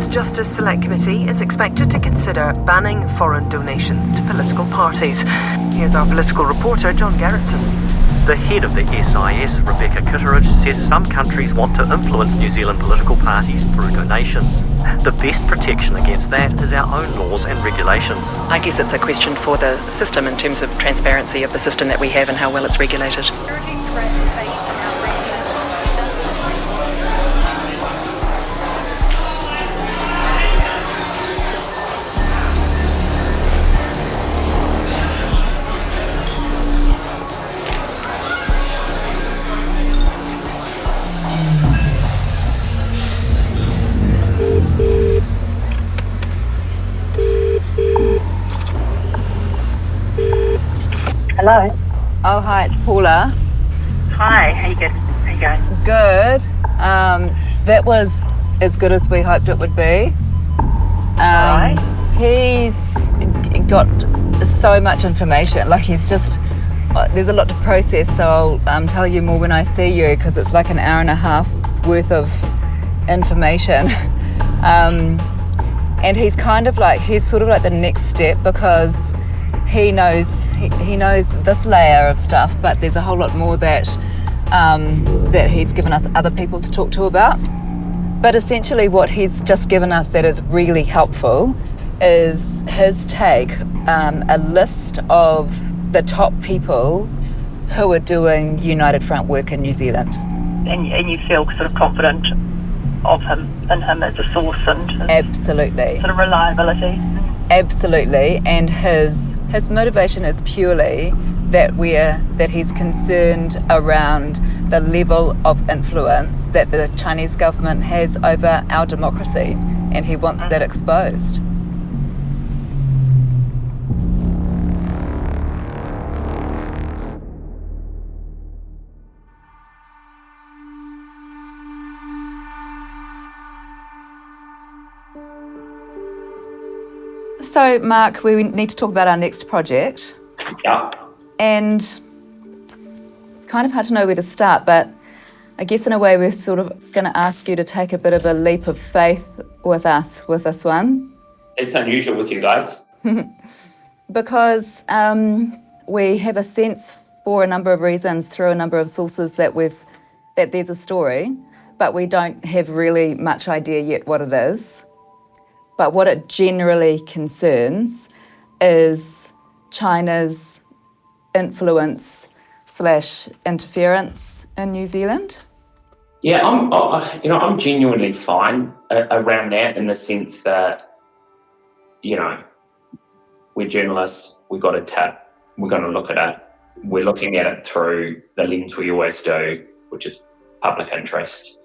Justice Select Committee is expected to consider banning foreign donations to political parties. Here's our political reporter, John Gerritsen. The head of the SIS, Rebecca Kitteridge, says some countries want to influence New Zealand political parties through donations. The best protection against that is our own laws and regulations. I guess it's a question for the system in terms of transparency of the system that we have and how well it's regulated. Hello. Oh, hi, it's Paula. Hi, how you going? Good. That was as good as we hoped it would be. Right. He's got so much information. Like, he's just, there's a lot to process, so I'll tell you more when I see you, because it's like an hour and a half's worth of information. And he's kind of like, he's sort of like the next step, because he knows this layer of stuff, but there's a whole lot more that he's given us other people to talk to about. But essentially what he's just given us that is really helpful is his take, a list of the top people who are doing United Front work in New Zealand. And you feel sort of confident in him as a source and his Absolutely. sort of reliability. Absolutely, and his motivation is purely that he's concerned around the level of influence that the Chinese government has over our democracy, and he wants that exposed. So, Mark, we need to talk about our next project. Yeah. And it's kind of hard to know where to start, but I guess in a way we're sort of going to ask you to take a bit of a leap of faith with us with this one. It's unusual with you guys. Because we have a sense for a number of reasons through a number of sources that there's a story, but we don't have really much idea yet what it is. But what it generally concerns is China's influence / interference in New Zealand. Yeah, I'm genuinely fine around that, in the sense that, we're journalists, we've got a tip, we're going to look at it. We're looking at it through the lens we always do, which is public interest.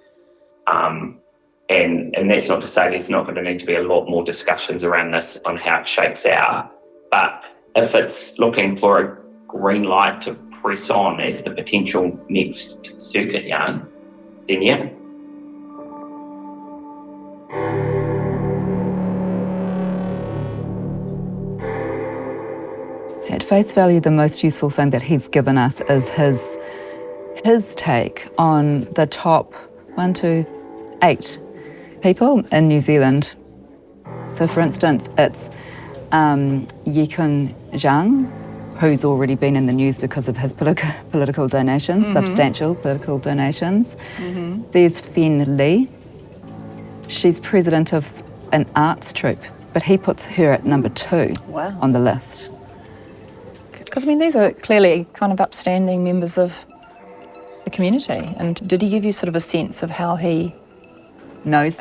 And that's not to say there's not going to need to be a lot more discussions around this on how it shakes out. But if it's looking for a green light to press on as the potential next circuit yarn, then yeah. At face value, the most useful thing that he's given us is his take on the top 8 people in New Zealand. So, for instance, it's Yikun Zhang, who's already been in the news because of his political donations, substantial political donations. There's Fen Li. She's president of an arts troupe, but he puts her at number 2 on the list. Because, these are clearly kind of upstanding members of the community. And did he give you sort of a sense of how he knows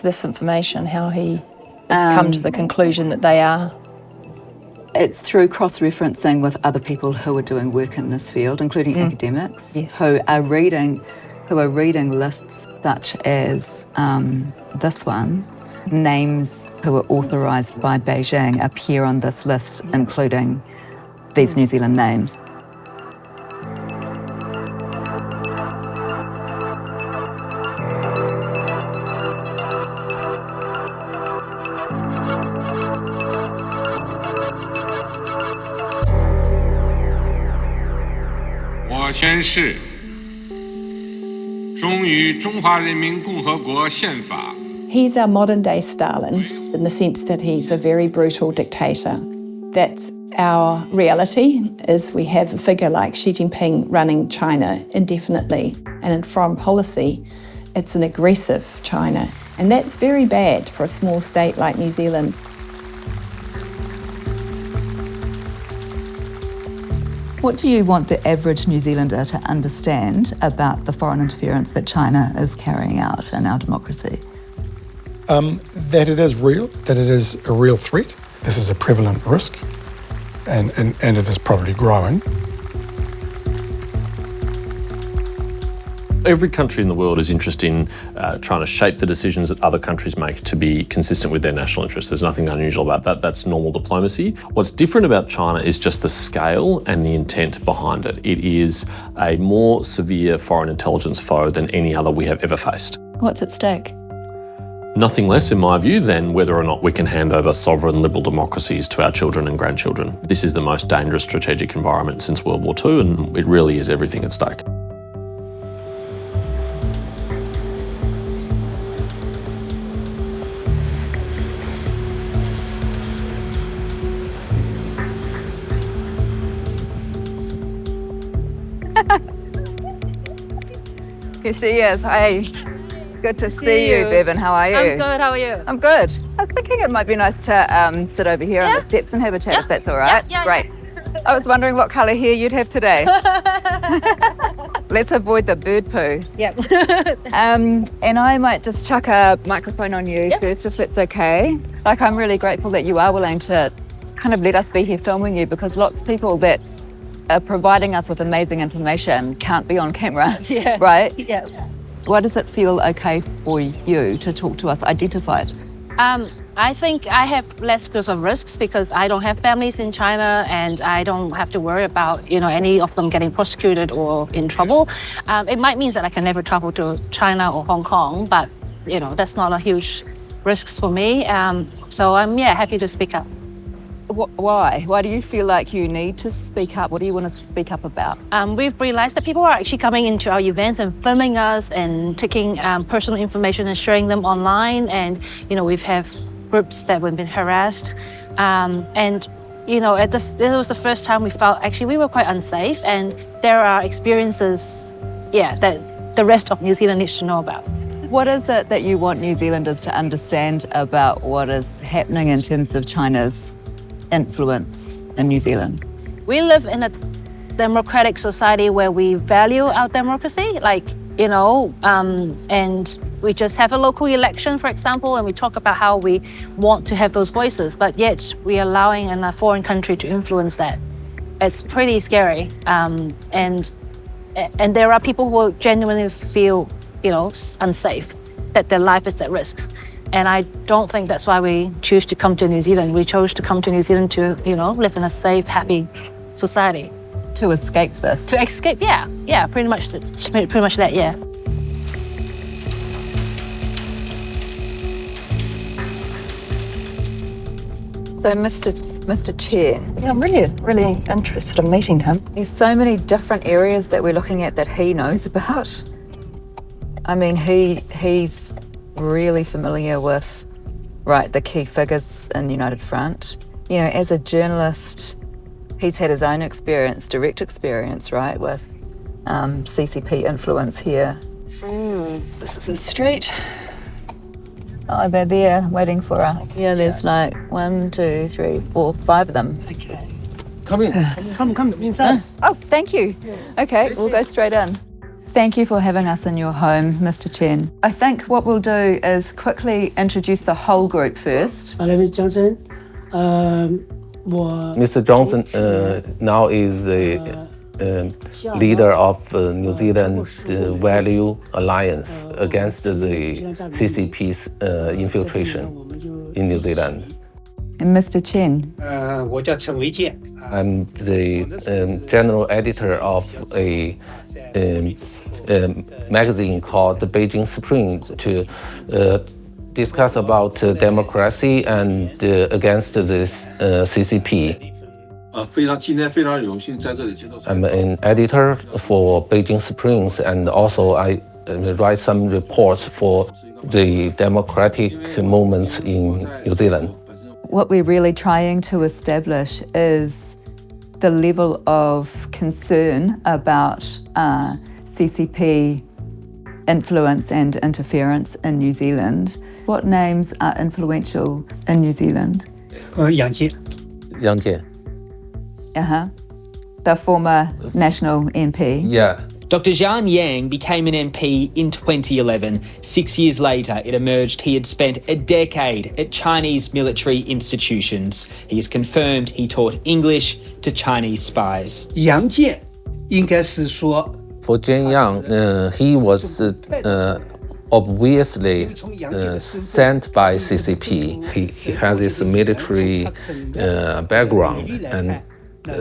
this information, how he has come to the conclusion that they are? It's through cross-referencing with other people who are doing work in this field, including academics, who are reading lists such as this one. Names who are authorised by Beijing appear on this list, including these New Zealand names. 宣誓，忠于中华人民共和国宪法。 He's our modern-day Stalin in the sense that he's a very brutal dictator. That's our reality, is we have a figure like Xi Jinping running China indefinitely. And in foreign policy, it's an aggressive China. And that's very bad for a small state like New Zealand. What do you want the average New Zealander to understand about the foreign interference that China is carrying out in our democracy? That it is real, that it is a real threat. This is a prevalent risk, and it is probably growing. Every country in the world is interested in trying to shape the decisions that other countries make to be consistent with their national interests. There's nothing unusual about that. That's normal diplomacy. What's different about China is just the scale and the intent behind it. It is a more severe foreign intelligence foe than any other we have ever faced. What's at stake? Nothing less, in my view, than whether or not we can hand over sovereign liberal democracies to our children and grandchildren. This is the most dangerous strategic environment since World War II, and it really is everything at stake. Here she is. Hey, good to see you, Bevan. How are you? I'm good. How are you? I'm good. I was thinking it might be nice to sit over here on the steps and have a chat if that's all right. Great. I was wondering what colour hair you'd have today. Let's avoid the bird poo. Yep. And I might just chuck a microphone on you first, if that's okay. Like, I'm really grateful that you are willing to kind of let us be here filming you, because lots of people that are providing us with amazing information can't be on camera, right? Yeah. Why does it feel okay for you to talk to us, identify it? I think I have less skills of risks because I don't have families in China and I don't have to worry about, any of them getting prosecuted or in trouble. It might mean that I can never travel to China or Hong Kong, but, that's not a huge risk for me. So I'm, happy to speak up. Why? Why do you feel like you need to speak up? What do you want to speak up about? We've realized that people are actually coming into our events and filming us and taking personal information and sharing them online. And, we've have groups that have been harassed. It was the first time we felt actually we were quite unsafe. And there are experiences, that the rest of New Zealand needs to know about. What is it that you want New Zealanders to understand about what is happening in terms of China's influence in New Zealand? We live in a democratic society where we value our democracy, and we just have a local election, for example, and we talk about how we want to have those voices, but yet we're allowing a foreign country to influence that. It's pretty scary. And there are people who genuinely feel, unsafe, that their life is at risk. And I don't think that's why we choose to come to New Zealand. We chose to come to New Zealand to, live in a safe, happy society. To escape this? To escape, pretty much that, yeah. So Mr. Chen. Yeah, I'm really interested in meeting him. There's so many different areas that we're looking at that he knows about. I mean, he's really familiar with, the key figures in the United Front. As a journalist, he's had his own experience, direct experience, with CCP influence here. This is a street. Oh, they're there waiting for us. Yeah, there's 1, 2, 3, 4, 5 of them. Okay. Come in. Come inside. Oh, thank you. Okay, we'll go straight in. Thank you for having us in your home, Mr. Chen. I think what we'll do is quickly introduce the whole group first. My name is Johnson. Mr. Johnson now is the leader of New Zealand Value Alliance against the CCP's infiltration in New Zealand. And Mr. Chen? I'm the general editor of a magazine called the Beijing Spring to discuss about democracy and against this CCP. I'm an editor for Beijing Springs, and also I write some reports for the democratic movements in New Zealand. What we're really trying to establish is the level of concern about CCP influence and interference in New Zealand. What names are influential in New Zealand? Yang Jie. Yang Jie. The former national MP. Yeah. Dr. Zhang Yang became an MP in 2011. 6 years later, it emerged he had spent a decade at Chinese military institutions. He has confirmed he taught English to Chinese spies. Yang Jie 应该是说 For Zhang Yang, he was obviously sent by CCP. He has this military background, and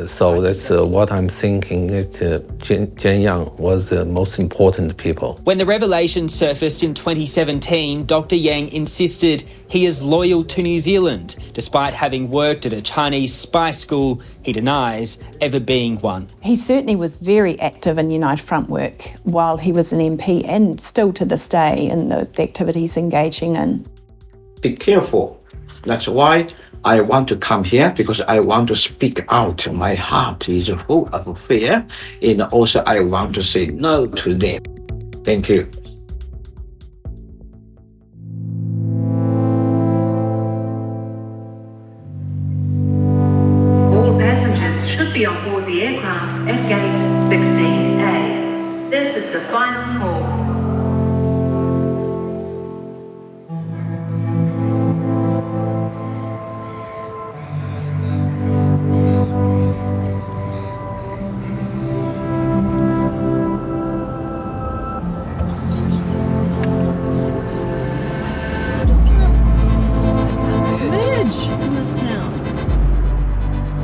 so that's what I'm thinking, that Zhang Yang was the most important people. When the revelation surfaced in 2017, Dr. Yang insisted he is loyal to New Zealand. Despite having worked at a Chinese spy school, he denies ever being one. He certainly was very active in United Front work while he was an MP, and still to this day in the activities engaging in. Be careful. That's why I want to come here, because I want to speak out. My heart is full of fear, and also I want to say no to them. Thank you. All passengers should be on board the aircraft at gate 16A. This is the final call.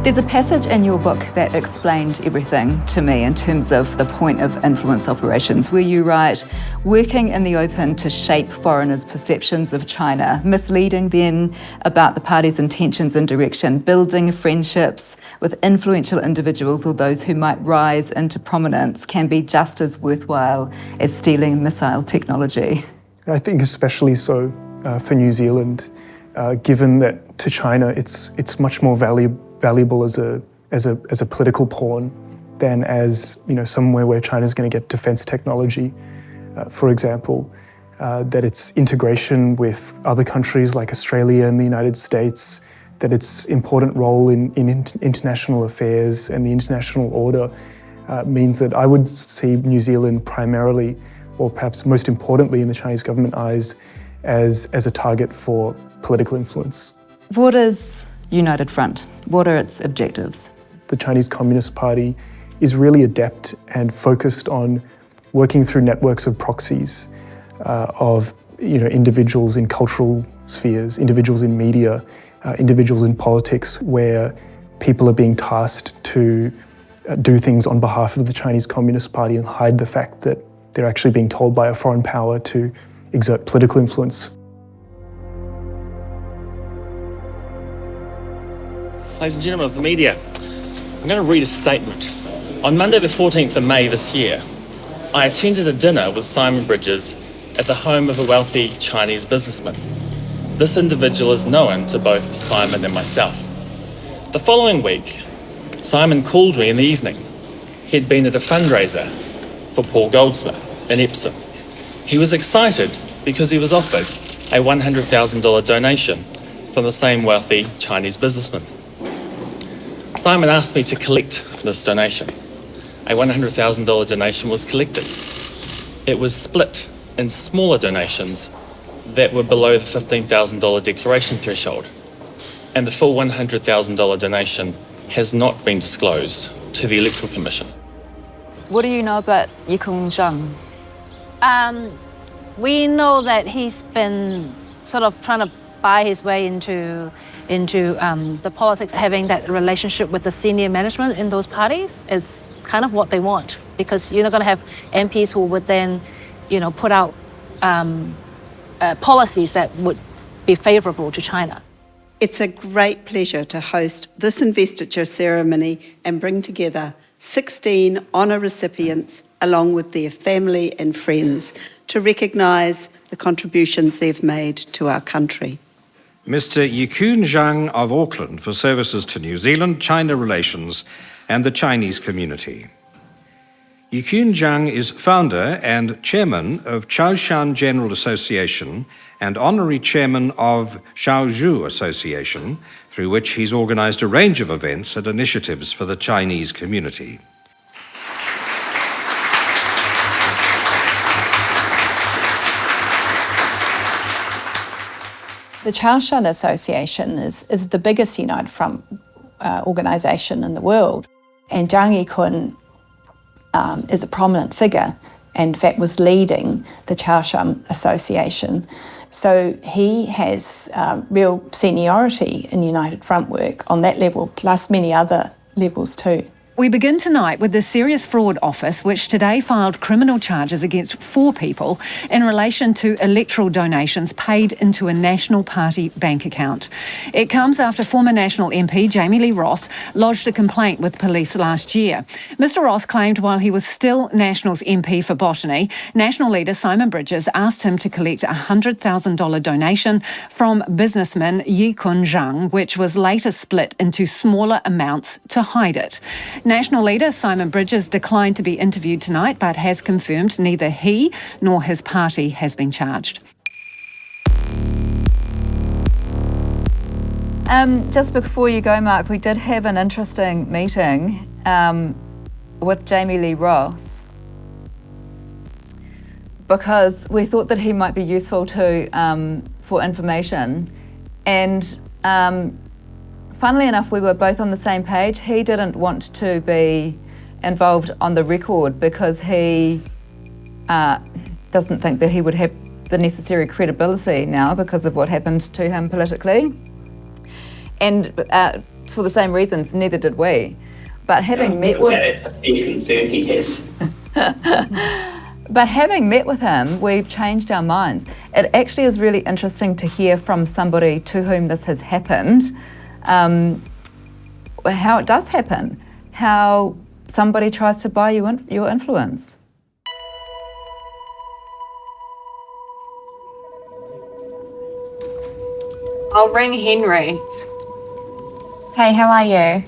There's a passage in your book that explained everything to me in terms of the point of influence operations, where you write, working in the open to shape foreigners' perceptions of China, misleading them about the party's intentions and direction, building friendships with influential individuals or those who might rise into prominence can be just as worthwhile as stealing missile technology. I think especially so for New Zealand, given that to China it's much more valuable as a political pawn than as somewhere where China's going to get defense technology, for example, that its integration with other countries like Australia and the United States, that its important role in international affairs and the international order means that I would see New Zealand primarily, or perhaps most importantly in the Chinese government eyes, as a target for political influence. What is United Front? What are its objectives? The Chinese Communist Party is really adept and focused on working through networks of proxies of individuals in cultural spheres, individuals in media, individuals in politics, where people are being tasked to do things on behalf of the Chinese Communist Party and hide the fact that they're actually being told by a foreign power to exert political influence. Ladies and gentlemen of the media, I'm going to read a statement. On Monday the 14th of May this year, I attended a dinner with Simon Bridges at the home of a wealthy Chinese businessman. This individual is known to both Simon and myself. The following week, Simon called me in the evening. He had been at a fundraiser for Paul Goldsmith in Epsom. He was excited because he was offered a $100,000 donation from the same wealthy Chinese businessman. Simon asked me to collect this donation. A $100,000 donation was collected. It was split in smaller donations that were below the $15,000 declaration threshold, and the full $100,000 donation has not been disclosed to the Electoral Commission. What do you know about Yikong Zhang? We know that he's been sort of trying to buy his way into the politics, having that relationship with the senior management in those parties. It's kind of what they want, because you're not going to have MPs who would then, put out policies that would be favorable to China. It's a great pleasure to host this investiture ceremony and bring together 16 honour recipients along with their family and friends to recognise the contributions they've made to our country. Mr. Yikun Zhang of Auckland for services to New Zealand, China relations and the Chinese community. Yikun Zhang is founder and chairman of Chaoshan General Association and honorary chairman of Shaozhou Association, through which he's organised a range of events and initiatives for the Chinese community. The Chaoshan Association is the biggest United Front organisation in the world, and Zhang Yikun is a prominent figure and in fact was leading the Chaoshan Association. So he has real seniority in United Front work on that level, plus many other levels too. We begin tonight with the Serious Fraud Office, which today filed criminal charges against 4 people in relation to electoral donations paid into a National Party bank account. It comes after former National MP Jamie Lee Ross lodged a complaint with police last year. Mr Ross claimed while he was still National's MP for Botany, National leader Simon Bridges asked him to collect a $100,000 donation from businessman Yikun Zhang, which was later split into smaller amounts to hide it. National leader Simon Bridges declined to be interviewed tonight, but has confirmed neither he nor his party has been charged. Just before you go, Mark, we did have an interesting meeting with Jamie Lee Ross because we thought that he might be useful to for information, and funnily enough, we were both on the same page. He didn't want to be involved on the record because he doesn't think that he would have the necessary credibility now because of what happened to him politically. And for the same reasons, neither did we. But having met with... any concern he has. But having met with him, we've changed our minds. It actually is really interesting to hear from somebody to whom this has happened, how it does happen, how somebody tries to buy you your influence. I'll ring Henry. Hey, how are you?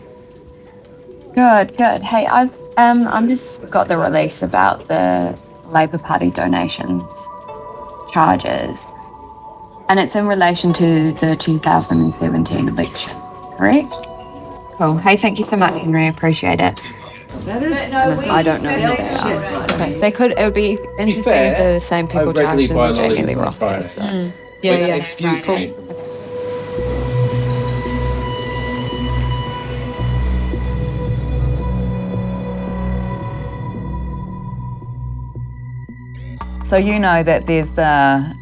Good, good. Hey, I'm just got the release about the Labour Party donations charges, and it's in relation to the 2017 election, correct? Cool. Hey, thank you so much, Henry. I appreciate it. That is, I don't know who they are. Okay. It would be interesting if they're the same people charged in the Jamie Lee Ross case. Yeah. Excuse me. So you know that there's the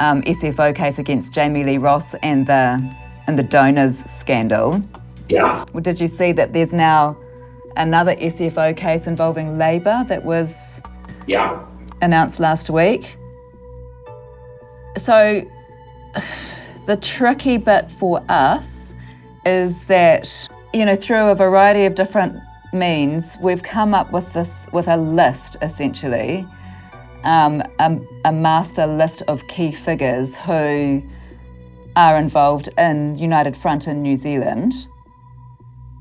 SFO case against Jamie Lee Ross and the donors scandal. Yeah. Well, did you see that there's now another SFO case involving Labour that was announced last week? So the tricky bit for us is that, you know, through a variety of different means, we've come up with a list, essentially, a master list of key figures who are involved in United Front in New Zealand.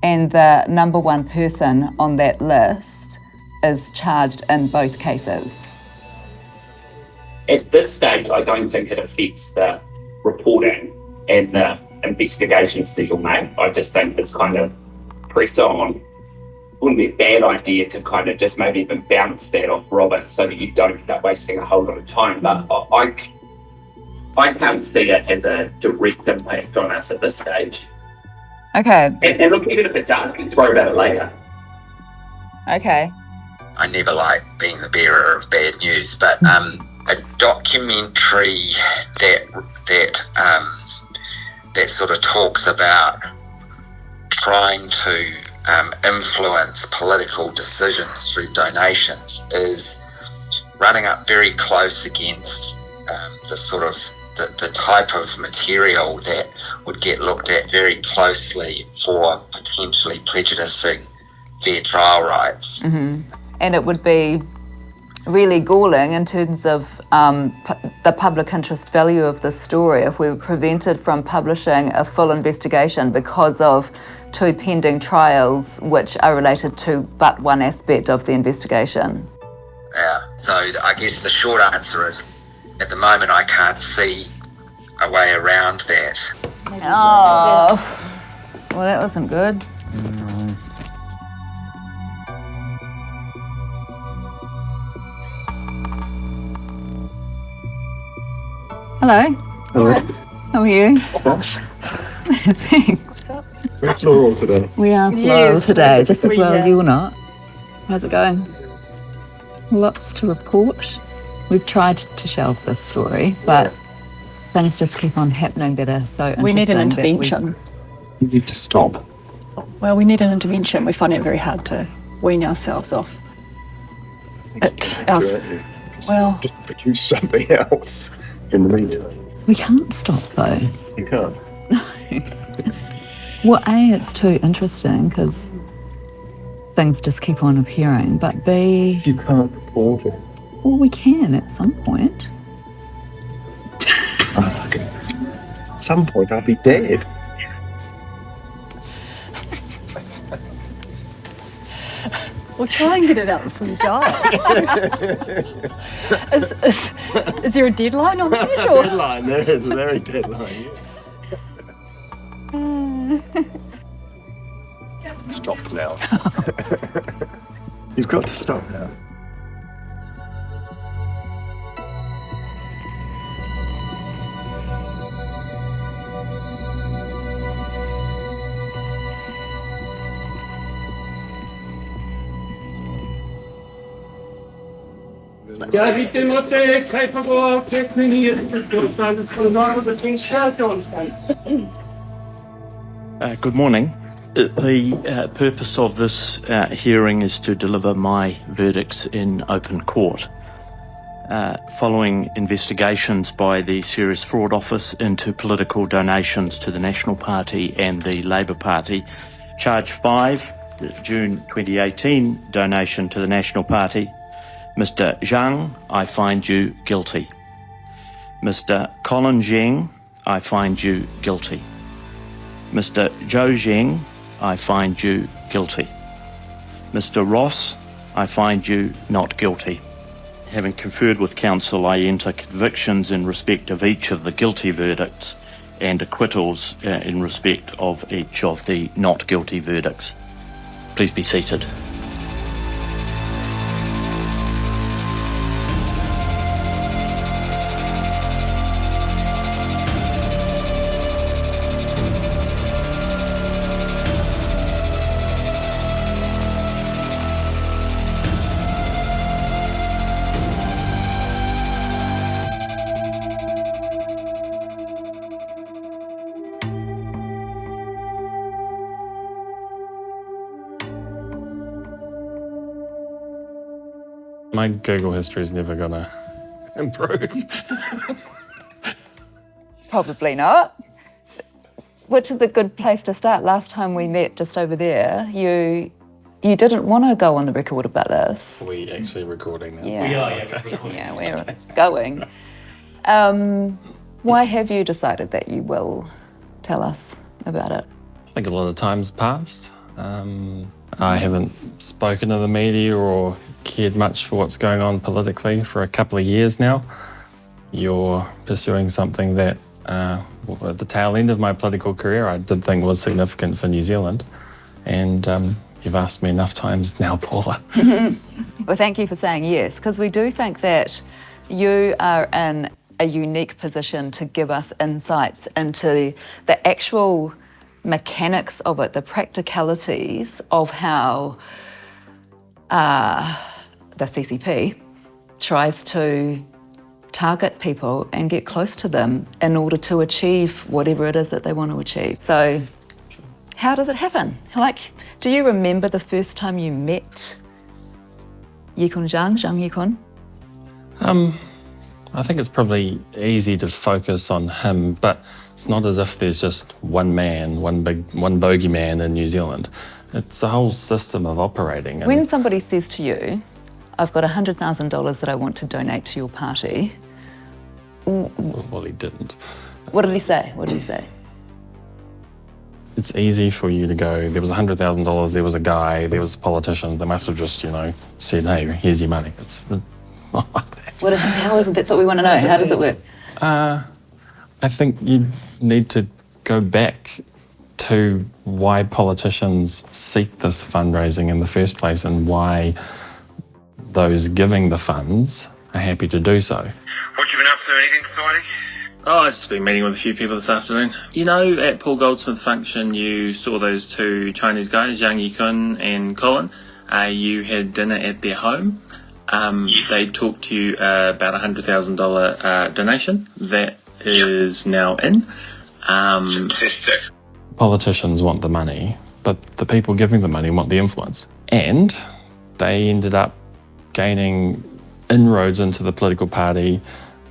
And the number one person on that list is charged in both cases. At this stage, I don't think it affects the reporting and the investigations that you'll make. I just think it's kind of press on. Wouldn't be a bad idea to kind of just maybe even bounce that off Robert so that you don't end up wasting a whole lot of time. But I can't see it as a direct impact on us at this stage. Okay. And look, even if it does, let's worry about it later. Okay. I never like being the bearer of bad news, but a documentary that sort of talks about trying to influence political decisions through donations is running up very close against the sort of the type of material that would get looked at very closely for potentially prejudicing fair trial rights. Mm-hmm. And it would be really galling in terms of the public interest value of this story if we were prevented from publishing a full investigation because of 2 pending trials which are related to but one aspect of the investigation. Yeah, so I guess the short answer is, at the moment I can't see a way around that. Oh, well, that wasn't good. Hello. Hello. How are you? Thanks. Thanks. We're floral today. We are floral today, just as well you're not. How's it going? Lots to report. We've tried to shelve this story, but things just keep on happening that are so interesting. We need an that intervention. You need to stop. Well, we need an intervention. We find it very hard to wean ourselves off it. Well, just produce something else in the meantime. We can't stop though. You can't. Well, A, it's too interesting because things just keep on appearing, but B... You can't report it. Well, we can at some point. Okay. At some point I'll be dead. we'll try and get it out before you die. Is there a deadline on that? Or? Deadline, there is a very deadline. Stop now. You've got to stop now. Good morning. The purpose of this hearing is to deliver my verdicts in open court. Following investigations by the Serious Fraud Office into political donations to the National Party and the Labour Party, Charge 5, the June 2018 donation to the National Party, Mr. Zhang, I find you guilty. Mr. Colin Zheng, I find you guilty. Mr. Zhou Zheng, I find you guilty. Mr. Ross, I find you not guilty. Having conferred with counsel, I enter convictions in respect of each of the guilty verdicts and acquittals in respect of each of the not guilty verdicts. Please be seated. My Google history is never going to improve. Probably not. Which is a good place to start. Last time we met just over there, you didn't want to go on the record about this. Are we actually recording now? Yeah. We are, yeah, we're going. Why have you decided that you will tell us about it? I think a lot of time's passed. I haven't spoken to the media or cared much for what's going on politically for a couple of years now. You're pursuing something that, at the tail end of my political career, I did think was significant for New Zealand. And you've asked me enough times now, Paula. Well, thank you for saying yes, because we do think that you are in a unique position to give us insights into the actual mechanics of it, the practicalities of how the CCP tries to target people and get close to them in order to achieve whatever it is that they want to achieve. So how does it happen? Like, do you remember the first time you met Yikun Zhang Yikun? I think it's probably easy to focus on him, but it's not as if there's just one man, one bogeyman in New Zealand. It's a whole system of operating. When somebody says to you, I've got $100,000 that I want to donate to your party. Well, he didn't. What did he say? It's easy for you to go, there was $100,000, there was a guy, there was politicians. They must have just, said, hey, here's your money. It's not like that. How is it? That's what we want to know. How does it work? I think you need to go back to why politicians seek this fundraising in the first place and why those giving the funds are happy to do so. What you been up to? Anything exciting? Oh, I've just been meeting with a few people this afternoon. At Paul Goldsmith's function, you saw those two Chinese guys, Zhang Yikun and Colin. You had dinner at their home. They talked to you about a $100,000 donation. That is now in. Fantastic. Politicians want the money, but the people giving the money want the influence. And they ended up gaining inroads into the political party,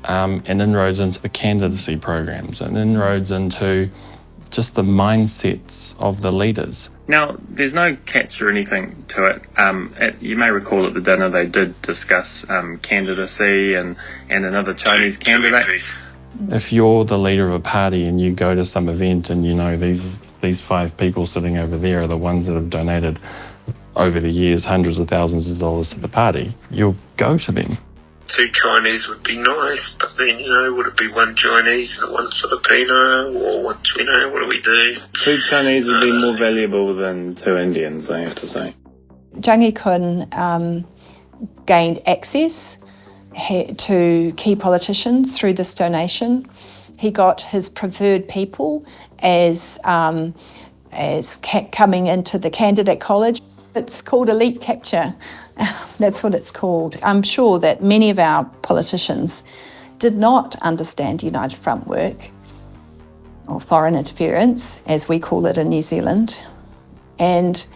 and inroads into the candidacy programs, and inroads into just the mindsets of the leaders. Now, there's no catch or anything to it. You may recall at the dinner they did discuss candidacy and another Chinese candidate. If you're the leader of a party and you go to some event and these 5 people sitting over there are the ones that have donated over the years hundreds of thousands of dollars to the party, you'll go to them. 2 Chinese would be nice, but then, would it be 1 Chinese and 1 Filipino, or what do we do? 2 Chinese would be more valuable than 2 Indians, I have to say. Zhang Yikun gained access to key politicians through this donation. He got his preferred people as coming into the candidate college. It's called elite capture. That's what it's called. I'm sure that many of our politicians did not understand United Front work, or foreign interference, as we call it in New Zealand. And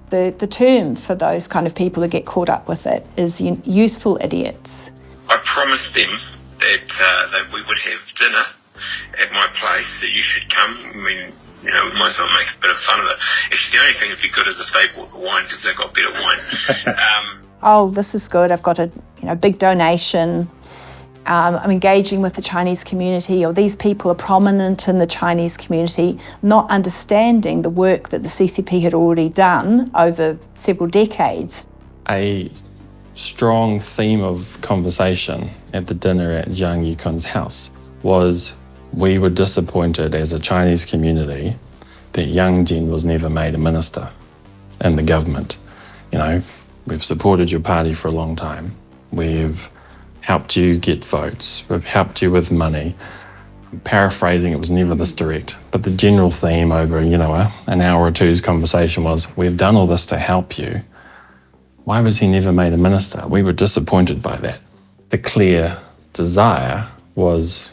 the term for those kind of people who get caught up with it is useful idiots. I promised them that we would have dinner at my place, that you should come. I mean, we might as well make a bit of fun of it. Actually, the only thing that'd be good is if they bought the wine, because they've got better wine. Oh, this is good. I've got a big donation. I'm engaging with the Chinese community, or these people are prominent in the Chinese community, not understanding the work that the CCP had already done over several decades. A strong theme of conversation at the dinner at Zhang Yikun's house was we were disappointed as a Chinese community that Yang Jin was never made a minister in the government. We've supported your party for a long time. We've helped you get votes. We've helped you with money. I'm paraphrasing, it was never this direct, but the general theme over, an hour or two's conversation was, we've done all this to help you. Why was he never made a minister? We were disappointed by that. The clear desire was,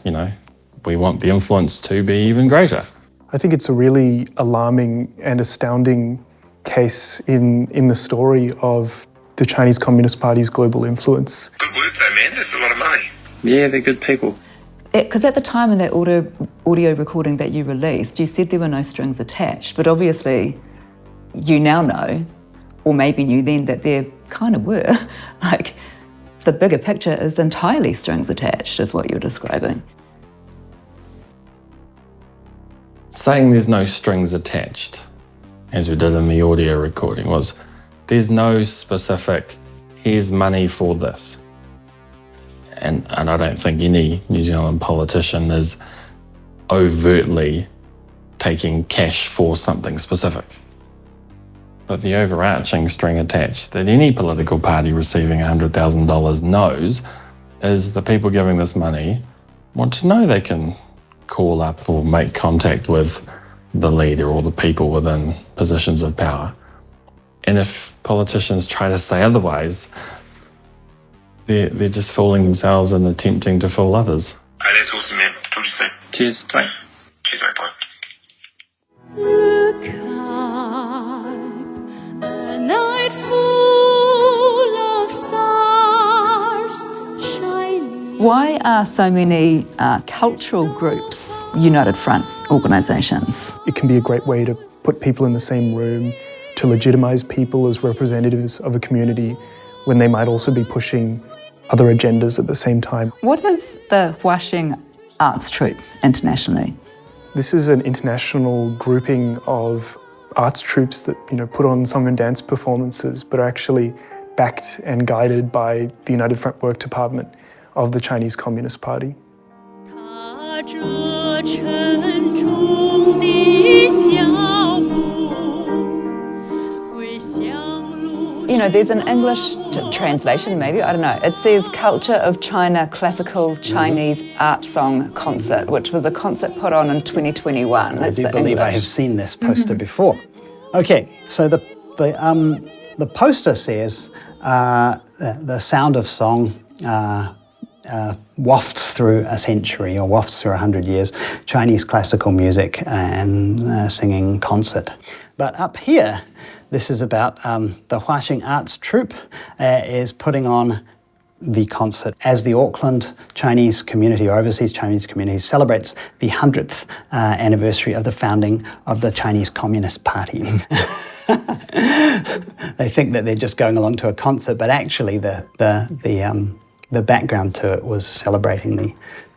we want the influence to be even greater. I think it's a really alarming and astounding case in the story of the Chinese Communist Party's global influence. Good work though, man. That's a lot of money. Yeah, they're good people. Because at the time in that audio recording that you released, you said there were no strings attached, but obviously you now know, or maybe knew then, that there kind of were. Like, the bigger picture is entirely strings attached, is what you're describing. Saying there's no strings attached, as we did in the audio recording, was there's no specific, here's money for this. And I don't think any New Zealand politician is overtly taking cash for something specific. But the overarching string attached that any political party receiving $100,000 knows is the people giving this money want to know they can call up or make contact with the leader or the people within positions of power. And if politicians try to say otherwise, they're just fooling themselves and attempting to fool others. Hey, that's awesome, man. Talk to you soon. Cheers. Bye. Cheers, mate. Bye. Look up, a night full of stars shining. Why are so many cultural groups United Front organisations? It can be a great way to put people in the same room, to legitimise people as representatives of a community when they might also be pushing other agendas at the same time. What is the Huaxing Arts Troupe internationally? This is an international grouping of arts troupes that put on song and dance performances but are actually backed and guided by the United Front Work Department of the Chinese Communist Party. There's an English translation, maybe, I don't know. It says Culture of China Classical Chinese Art Song Concert, which was a concert put on in 2021. I do believe I have seen this poster before. Okay, so the poster says the sound of song wafts through a century or wafts through 100 years, Chinese classical music and singing concert. But up here, this is about the Huaxing Arts Troupe is putting on the concert as the Auckland Chinese community or overseas Chinese community celebrates the 100th anniversary of the founding of the Chinese Communist Party. They think that they're just going along to a concert, but actually the background to it was celebrating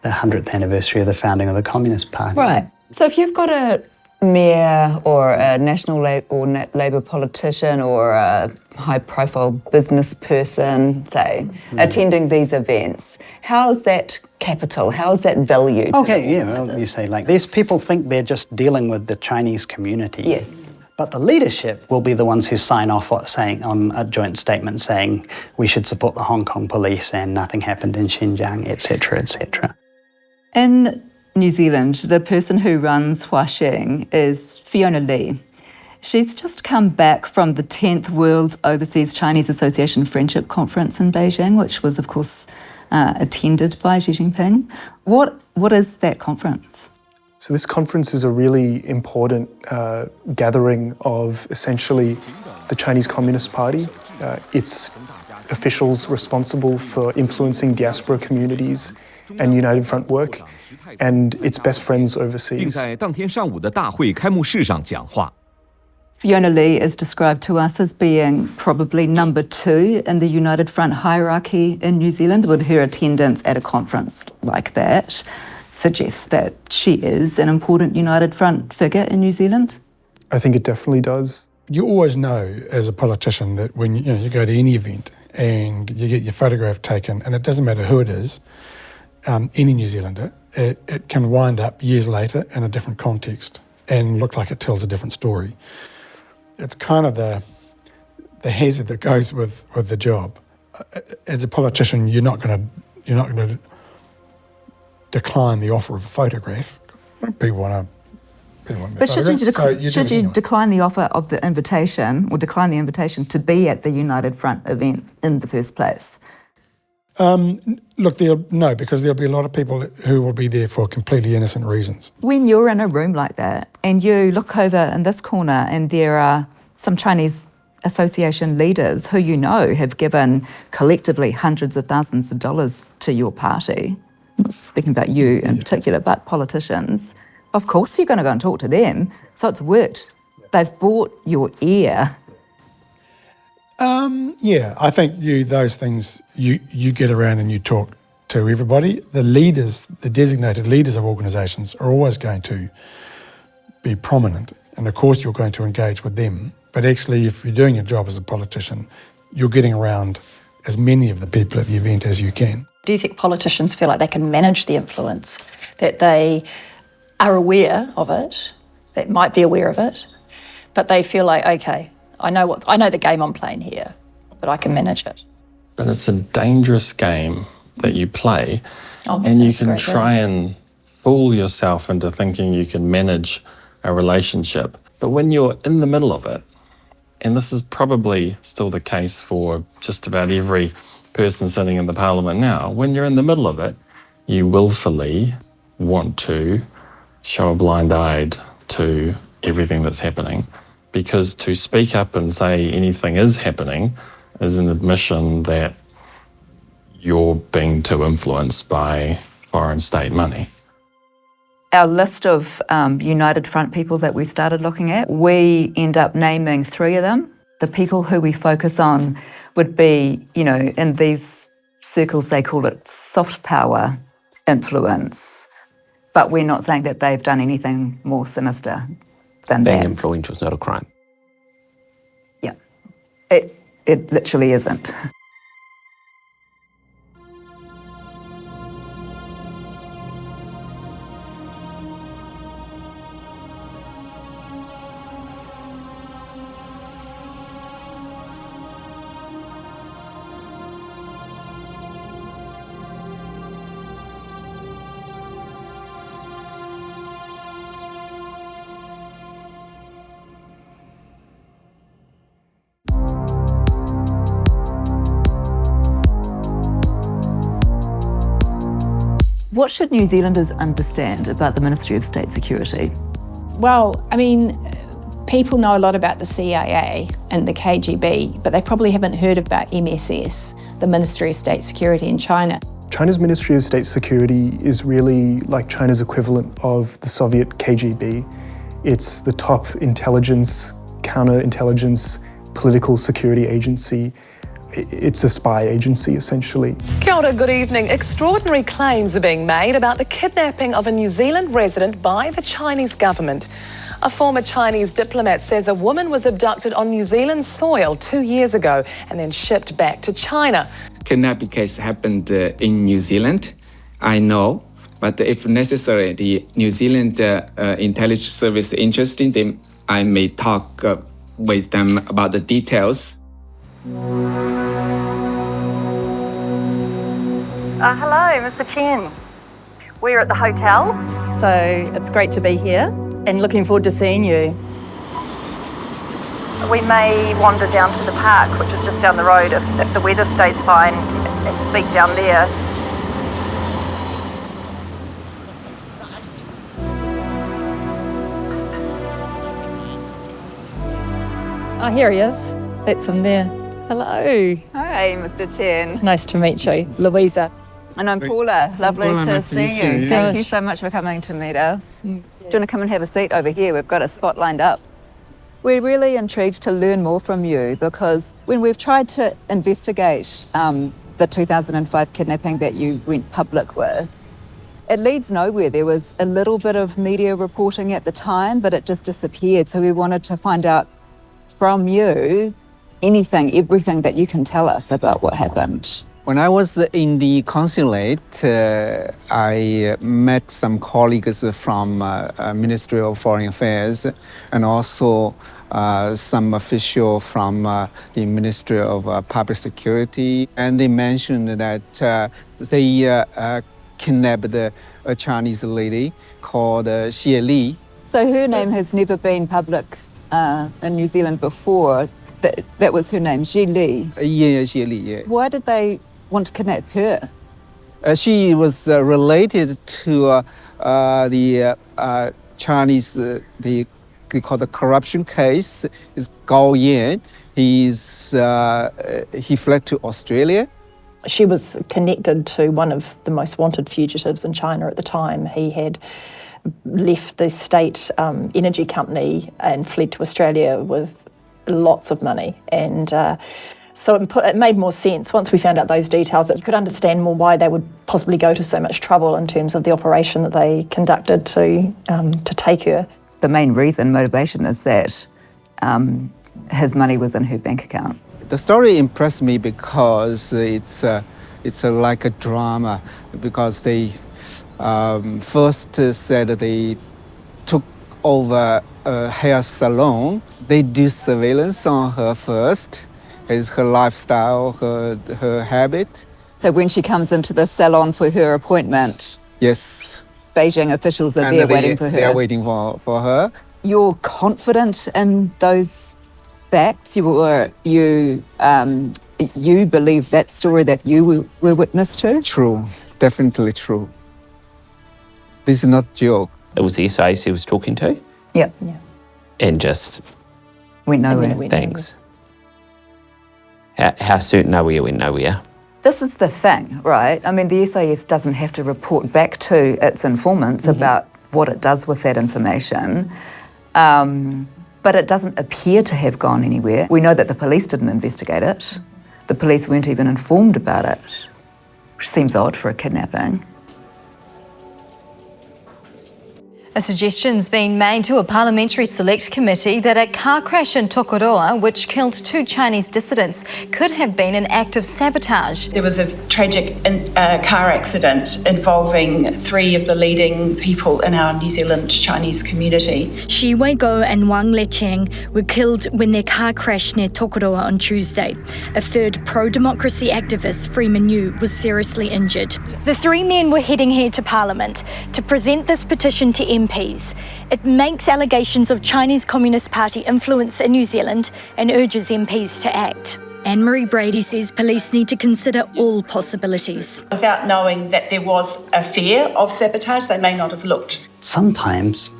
the 100th anniversary of the founding of the Communist Party. Right. So if you've got a mayor or a national Labour politician or a high-profile business person, say, attending these events, how is that capital? How is that valued? Okay, yeah, well, you say like these people think they're just dealing with the Chinese community. Yes. But the leadership will be the ones who sign off on a joint statement saying we should support the Hong Kong police and nothing happened in Xinjiang, etc., etc. In New Zealand, the person who runs Huaxing is Fiona Lee. She's just come back from the 10th World Overseas Chinese Association Friendship Conference in Beijing, which was, of course, attended by Xi Jinping. What is that conference? So this conference is a really important gathering of essentially the Chinese Communist Party, its officials responsible for influencing diaspora communities and United Front work, and its best friends overseas. Fiona Lee is described to us as being probably number 2 in the United Front hierarchy in New Zealand. Would her attendance at a conference like that suggest that she is an important United Front figure in New Zealand? I think it definitely does. You always know as a politician that when you go to any event and you get your photograph taken, and it doesn't matter who it is, any New Zealander, it can wind up years later in a different context and look like it tells a different story. It's kind of the hazard that goes with the job. As a politician, you're not going to decline the offer of a photograph. People want to. But should you decline the offer of the invitation or decline the invitation to be at the United Front event in the first place? Look, no, because there'll be a lot of people who will be there for completely innocent reasons. When you're in a room like that and you look over in this corner and there are some Chinese association leaders who you know have given collectively hundreds of thousands of dollars to your party, I'm not speaking about you in particular, but politicians, of course you're going to go and talk to them. So it's worked. They've bought your ear. Yeah, I think those things, you get around and you talk to everybody. The leaders, the designated leaders of organisations are always going to be prominent, and of course you're going to engage with them. But actually, if you're doing your job as a politician, you're getting around as many of the people at the event as you can. Do you think politicians feel like they can manage the influence, that they are aware of it, that might be aware of it, but they feel like, okay, I know the game I'm playing here, but I can manage it? But it's a dangerous game that you play, and you can try and fool yourself into thinking you can manage a relationship. But when you're in the middle of it, and this is probably still the case for just about every person sitting in the parliament now, when you're in the middle of it, you willfully want to show a blind eye to everything that's happening, because to speak up and say anything is happening is an admission that you're being too influenced by foreign state money. Our list of United Front people that we started looking at, we end up naming 3 of them. The people who we focus on would be, in these circles they call it soft power influence, but we're not saying that they've done anything more sinister than Being that. influential is not a crime. Yeah, it literally isn't. What should New Zealanders understand about the Ministry of State Security? Well, I mean, people know a lot about the CIA and the KGB, but they probably haven't heard about MSS, the Ministry of State Security in China. China's Ministry of State Security is really like China's equivalent of the Soviet KGB. It's the top intelligence, counterintelligence, political security agency. It's a spy agency, essentially. Kia ora, good evening. Extraordinary claims are being made about the kidnapping of a New Zealand resident by the Chinese government. A former Chinese diplomat says a woman was abducted on New Zealand soil 2 years ago and then shipped back to China. Kidnapping case happened in New Zealand, I know, but if necessary, the New Zealand intelligence service interested, then I may talk with them about the details. Hello, Mr. Chen. We're at the hotel, so it's great to be here and looking forward to seeing you. We may wander down to the park, which is just down the road, if the weather stays fine, and speak down there. Oh, here he is. That's him there. Hello. Hi, Mr. Chen. Nice to meet you, Louisa. And I'm Paula. Lovely Paula, to nice to see meet you. you. Thank Yes. you so much for coming to meet us. Do you want to come and have a seat over here? We've got a spot lined up. We're really intrigued to learn more from you because when we've tried to investigate the 2005 kidnapping that you went public with, it leads nowhere. There was a little bit of media reporting at the time, but it just disappeared. So we wanted to find out from you anything, everything that you can tell us about what happened. When I was in the consulate, I met some colleagues from Ministry of Foreign Affairs and also some official from the Ministry of Public Security. And they mentioned that they kidnapped a Chinese lady called Xie Li. So her name has never been public in New Zealand before. That was her name, Xie Li. Yeah, Xie Li, yeah. Why did they want to kidnap her? She was related to the Chinese, they call the corruption case. Is Gao Yan. He fled to Australia. She was connected to one of the most wanted fugitives in China at the time. He had left the state energy company and fled to Australia with lots of money. And so it made more sense. Once we found out those details, you could understand more why they would possibly go to so much trouble in terms of the operation that they conducted to take her. The main reason, motivation, is that his money was in her bank account. The story impressed me because it's like a drama, because they first said they took over a hair salon. They do surveillance on her first, her lifestyle, her habit. So when she comes into the salon for her appointment, yes, Beijing officials are there waiting for her. They're waiting for her. You're confident in those facts? You believe that story that you were witness to? True, definitely true. This is not a joke. It was the SAS he was talking to? Yeah. And just... Went nowhere. Thanks. How certain are we it went nowhere? This is the thing, right? I mean, the SIS doesn't have to report back to its informants about what it does with that information, but it doesn't appear to have gone anywhere. We know that the police didn't investigate it. The police weren't even informed about it, which seems odd for a kidnapping. A suggestion's been made to a parliamentary select committee that a car crash in Tokoroa, which killed 2 Chinese dissidents, could have been an act of sabotage. There was a tragic car accident involving 3 of the leading people in our New Zealand Chinese community. Xi Weiguo and Wang Lecheng were killed when their car crashed near Tokoroa on Tuesday. A third pro-democracy activist, Freeman Yu, was seriously injured. The 3 men were heading here to Parliament to present this petition to MPs. It makes allegations of Chinese Communist Party influence in New Zealand and urges MPs to act. Anne-Marie Brady says police need to consider all possibilities. Without knowing that there was a fear of sabotage, they may not have looked. Sometimes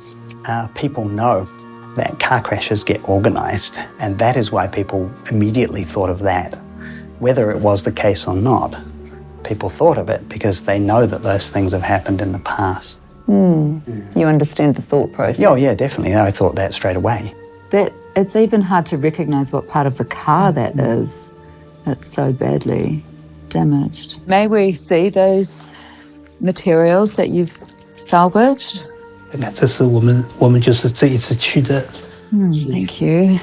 people know that car crashes get organised, and that is why people immediately thought of that. Whether it was the case or not, people thought of it because they know that those things have happened in the past. You understand the thought process? Oh, yeah, definitely. I thought that straight away. That it's even hard to recognise what part of the car that is. It's so badly damaged. May we see those materials that you've salvaged? 这是我们就是这一次去的。Thank you.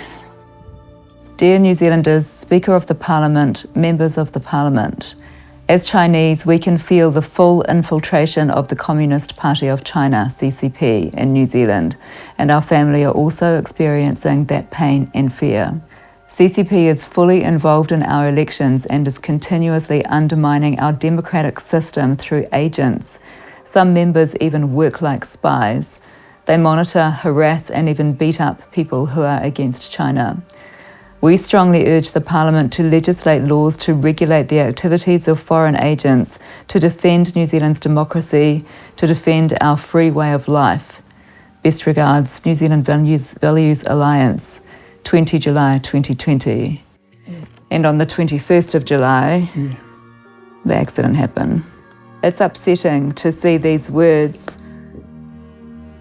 Dear New Zealanders, Speaker of the Parliament, members of the Parliament, as Chinese, we can feel the full infiltration of the Communist Party of China, CCP, in New Zealand, and our family are also experiencing that pain and fear. CCP is fully involved in our elections and is continuously undermining our democratic system through agents. Some members even work like spies. They monitor, harass, and even beat up people who are against China. We strongly urge the Parliament to legislate laws to regulate the activities of foreign agents, to defend New Zealand's democracy, to defend our free way of life. Best regards, New Zealand Values Alliance, 20 July 2020. And on the 21st of July, the accident happened. It's upsetting to see these words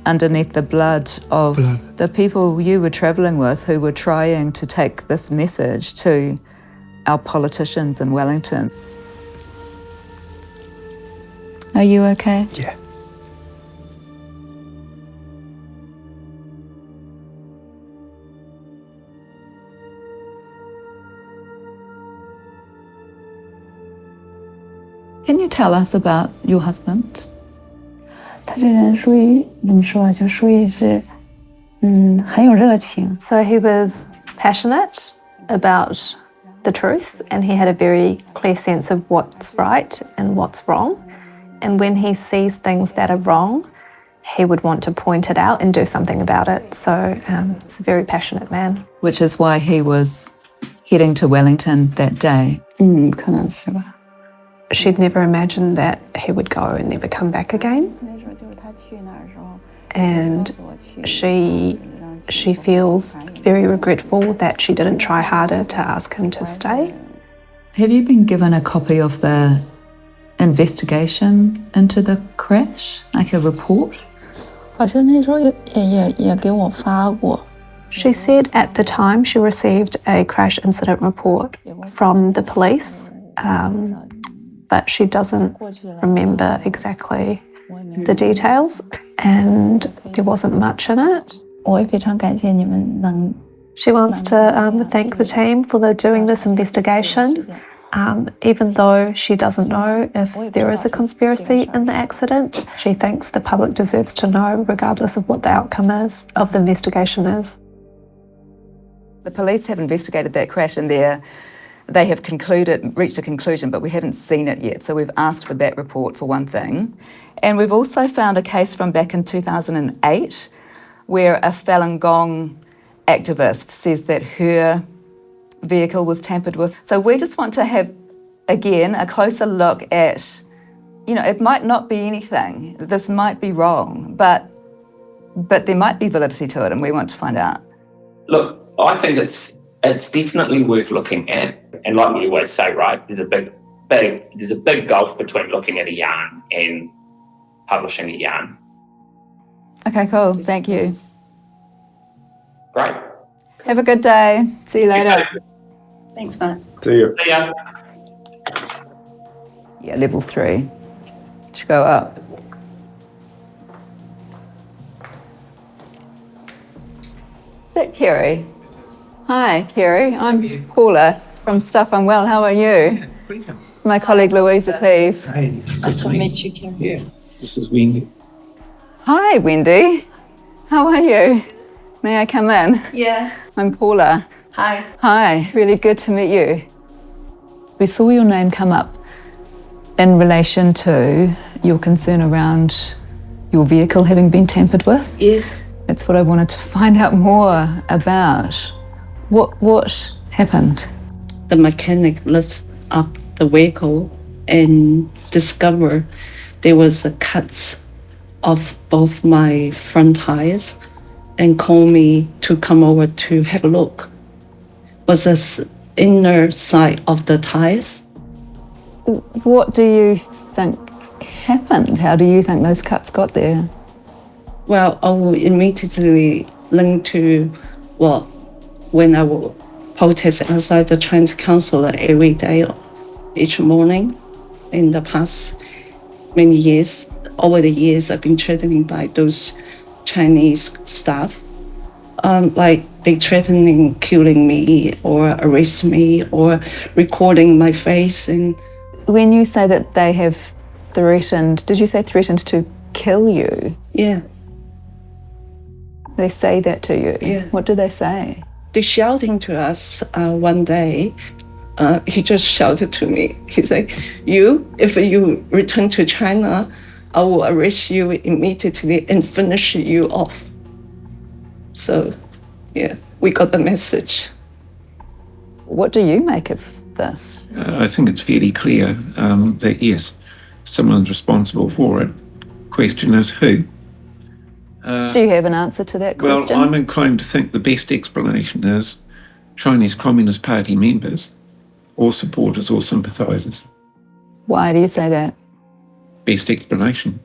underneath the blood of the people you were travelling with who were trying to take this message to our politicians in Wellington. Are you okay? Yeah. Can you tell us about your husband? 他这人属于怎么说啊？就属于是，很有热情。So he was passionate about the truth, and he had a very clear sense of what's right and what's wrong. And when he sees things that are wrong, he would want to point it out and do something about it. So he's a very passionate man. Which is why he was heading to Wellington that day. 可能是吧。She'd never imagined that he would go and never come back again. And she feels very regretful that she didn't try harder to ask him to stay. Have you been given a copy of the investigation into the crash, like a report? 好像那时候也给我发过。 She said at the time she received a crash incident report from the police, but she doesn't remember exactly the details, and there wasn't much in it. 我也非常感谢你们能。 She wants to thank the team for doing this investigation, even though she doesn't know if there is a conspiracy in the accident. She thinks the public deserves to know, regardless of what the outcome is of the investigation is. The police have investigated that crash and they have reached a conclusion, but we haven't seen it yet. So we've asked for that report for one thing. And we've also found a case from back in 2008 where a Falun Gong activist says that her vehicle was tampered with. So we just want to have, again, a closer look at, it might not be anything. This might be wrong, but there might be validity to it, and we want to find out. Look, I think it's definitely worth looking at. And like we always say, right, there's a big there's a big gulf between looking at a yarn and publishing a yarn. Okay, cool. Thank you. Great. Have a good day. See you later. Thanks, Matt. See you. See ya. Yeah, level 3. Should go up. Is that Kerry? Hi, Kerry. I'm Paula from Stuff Unwell. How are you? My colleague Louisa Cleve. Hi. Nice to meet you, Kim. Yeah, this is Wendy. Hi, Wendy. How are you? May I come in? Yeah. I'm Paula. Hi. Hi, really good to meet you. We saw your name come up in relation to your concern around your vehicle having been tampered with. Yes. That's what I wanted to find out more about. What happened? The mechanic lifts up the vehicle and discovered there was a cuts of both my front tires and called me to come over to have a look. Was this inner side of the tires. What do you think happened? How do you think those cuts got there? Well, I will immediately link to when I will protest outside the Chinese consulate every day, each morning in the past many years. Over the years, I've been threatened by those Chinese staff. Like they threatening killing me or arrest me or recording my face. And when you say that they have threatened, did you say threatened to kill you? Yeah. They say that to you? Yeah. What do they say? They're shouting to us one day. He just shouted to me. He said, if you return to China, I will arrest you immediately and finish you off. So, yeah, we got the message. What do you make of this? I think it's fairly clear that, yes, someone's responsible for it. Question is who? Do you have an answer to that question? Well, I'm inclined to think the best explanation is Chinese Communist Party members or supporters or sympathisers. Why do you say that? Best explanation.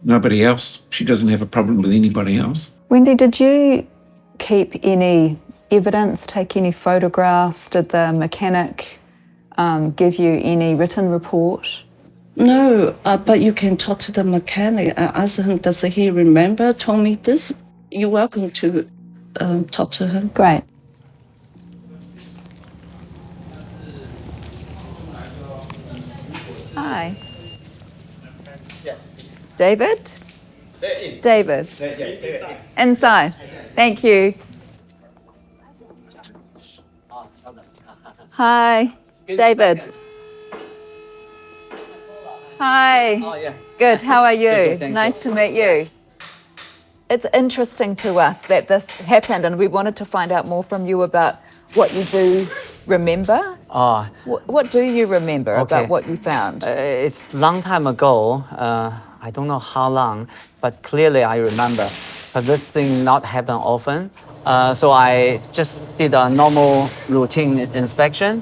Nobody else. She doesn't have a problem with anybody else. Wendy, did you keep any evidence, take any photographs? Did the mechanic give you any written report? No, but you can talk to the mechanic. I asked him, does he remember, told me this? You're welcome to talk to him. Great. Hi. David? David. Inside. Thank you. Hi. David. Hi. Oh, yeah. Good. How are you? Good, nice to meet you. It's interesting to us that this happened, and we wanted to find out more from you about what you do remember. Oh. What do you remember about what you found? It's a long time ago. I don't know how long, but clearly I remember. But this thing not happen often. So I just did a normal routine inspection.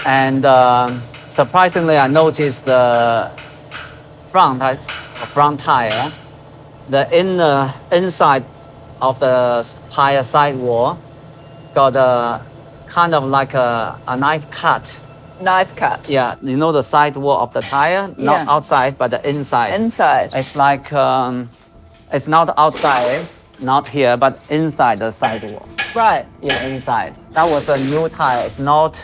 And surprisingly, I noticed the front tire, the inside of the tire sidewall got a kind of like a knife cut. Knife cut? Yeah, you know the sidewall of the tire? Yeah. Not outside, but the inside. Inside. It's like, it's not outside, not here, but inside the sidewall. Right. Yeah, inside. That was a new tire. It's not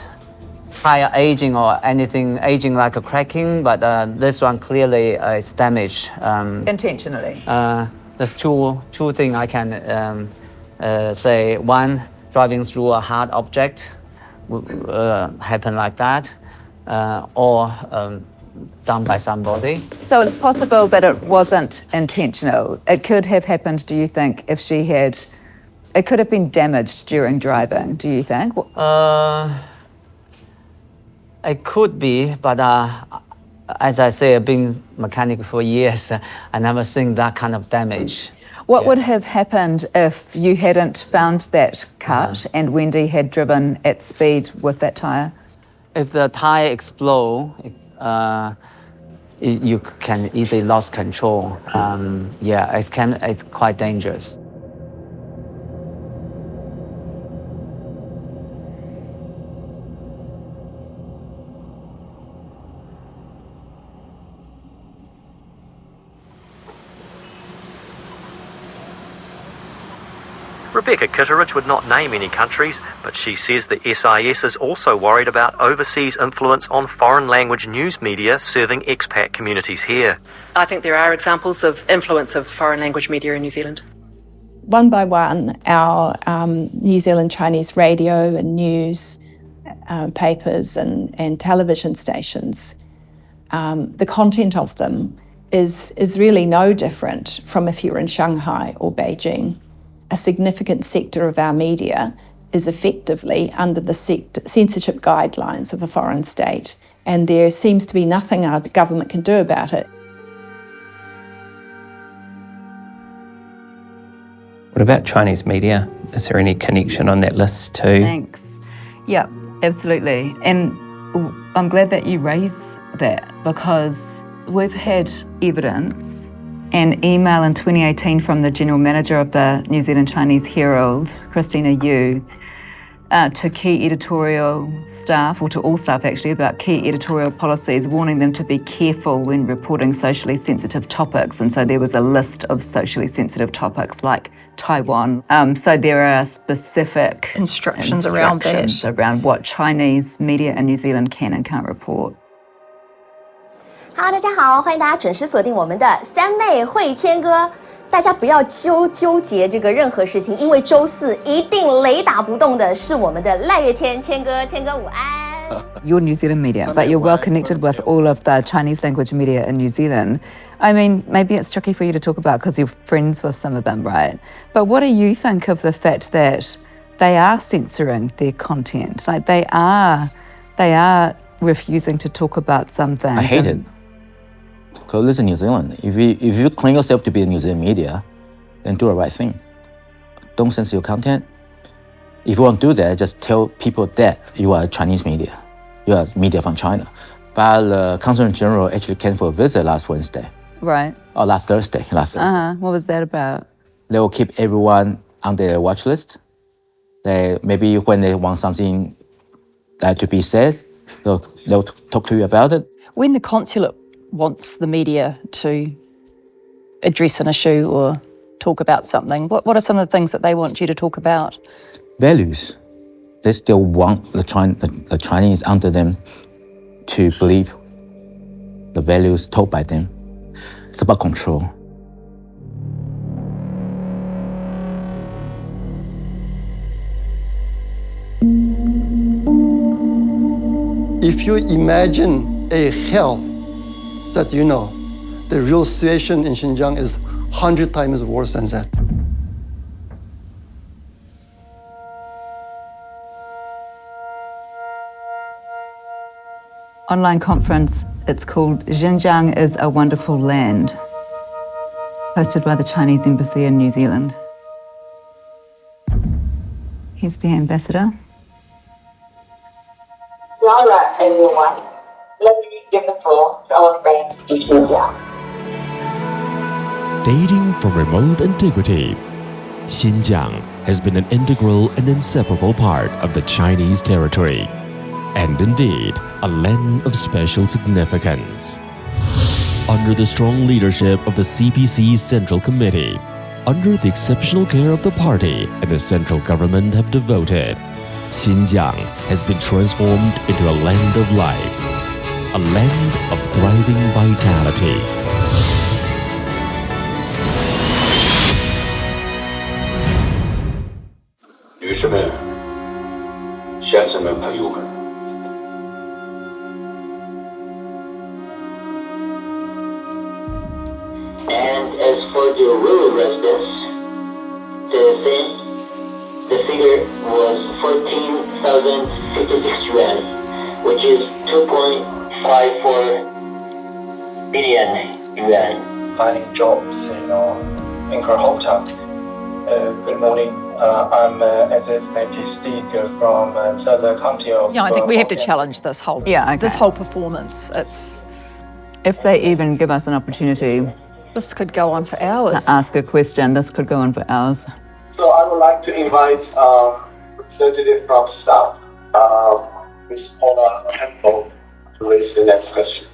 tire aging or anything aging like a cracking, but this one clearly is damaged. Intentionally? There's two things I can say. One, driving through a hard object happen like that, or done by somebody. So it's possible that it wasn't intentional. It could have happened, do you think, if she had... It could have been damaged during driving, do you think? It could be, but as I say, I've been mechanic for years. I never seen that kind of damage. What would have happened if you hadn't found that cut and Wendy had driven at speed with that tyre? If the tire explode, you can easily lose control. It's quite dangerous. Rebecca Kitteridge would not name any countries, but she says the SIS is also worried about overseas influence on foreign language news media serving expat communities here. I think there are examples of influence of foreign language media in New Zealand. One by one, our New Zealand Chinese radio and news papers and television stations, the content of them is really no different from if you're in Shanghai or Beijing. A significant sector of our media is effectively under the censorship guidelines of a foreign state, and there seems to be nothing our government can do about it. What about Chinese media? Is there any connection on that list too? Thanks. Yeah, absolutely. And I'm glad that you raised that, because we've had evidence, an email in 2018 from the General Manager of the New Zealand Chinese Herald, Christina Yu, to key editorial staff, or to all staff actually, about key editorial policies, warning them to be careful when reporting socially sensitive topics. And so there was a list of socially sensitive topics like Taiwan. So there are specific instructions around that. Around what Chinese media in New Zealand can and can't report. Hello， 大家好，欢迎大家准时锁定我们的三妹会签歌。大家不要纠结这个任何事情，因为周四一定雷打不动的是我们的赖月签歌午安。You're New Zealand media, but you're well connected with all of the Chinese language media in New Zealand. I mean, maybe it's tricky for you to talk about because you're friends with some of them, right? But what do you think of the fact that they are censoring their content? Like they are refusing to talk about some things. I hate it. Because this is New Zealand. If you claim yourself to be a New Zealand media, then do the right thing. Don't censor your content. If you want to do that, just tell people that you are Chinese media. You are media from China. But the Consul General actually came for a visit last Wednesday. Right. Or last Thursday. What was that about? They will keep everyone on their watch list. Maybe when they want something to be said, they'll talk to you about it. When the consulate wants the media to address an issue or talk about something, what are some of the things that they want you to talk about? Values. They still want the Chinese under them to believe the values told by them. It's about control. If you imagine a hell that you know, the real situation in Xinjiang is 100 times worse than that. Online conference, it's called Xinjiang is a Wonderful Land, hosted by the Chinese Embassy in New Zealand. Here's the ambassador. All right, everyone. Let me give the floor to our friend Xinjiang. Dating from remote antiquity, Xinjiang has been an integral and inseparable part of the Chinese territory, and indeed a land of special significance. Under the strong leadership of the CPC Central Committee, under the exceptional care of the party and the central government have devoted, Xinjiang has been transformed into a land of life, a land of thriving vitality. 女士们、先生们、朋友们， And as for the rural residents, the figure was 14,056 yuan, which is 2.54 billion yuan. Finding jobs in her hometown. Good morning. I'm SS Steve from the county of. Yeah, I think we have to challenge this whole this whole performance. It's if they even give us an opportunity. This could go on for hours. To ask a question, this could go on for hours. So I would like to invite representative from staff, Ms. Paula Hempel, to raise the next question.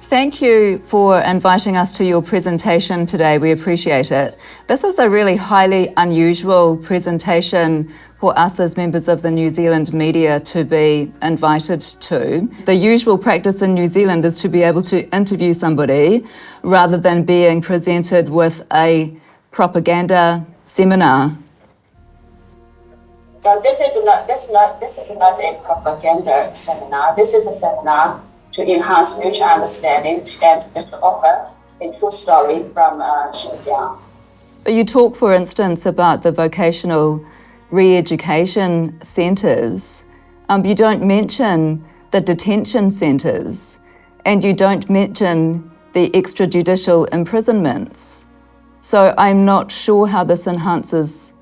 Thank you for inviting us to your presentation today. We appreciate it. This is a really highly unusual presentation for us as members of the New Zealand media to be invited to. The usual practice in New Zealand is to be able to interview somebody rather than being presented with a propaganda seminar. Now, this is not a propaganda seminar. This is a seminar to enhance mutual understanding and to offer a true story from Xinjiang. You talk, for instance, about the vocational re-education centres. You don't mention the detention centres, and you don't mention the extrajudicial imprisonments. So I'm not sure how this enhances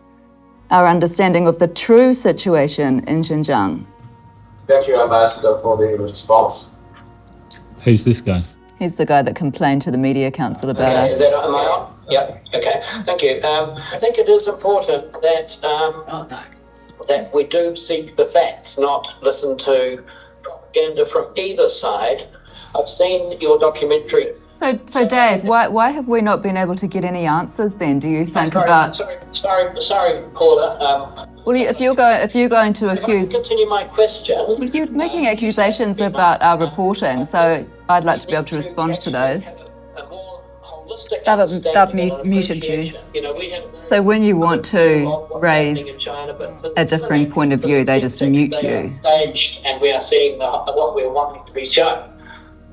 our understanding of the true situation in Xinjiang. Thank you, Ambassador, for the response. Who's this guy? He's the guy that complained to the Media Council about us. Am I on? Yeah, okay. Thank you. I think it is important that that we do seek the facts, not listen to propaganda from either side. I've seen your documentary. So Dave, why have we not been able to get any answers then, do you think, about... Sorry, Paula. Well, if you're going to accuse... If I continue my question... Well, you're making accusations about our reporting, so I'd like to be able to respond to those. They've muted you. So when you want to raise a differing point of view, they just mute you. Staged, and we are seeing what we're wanting to be shown.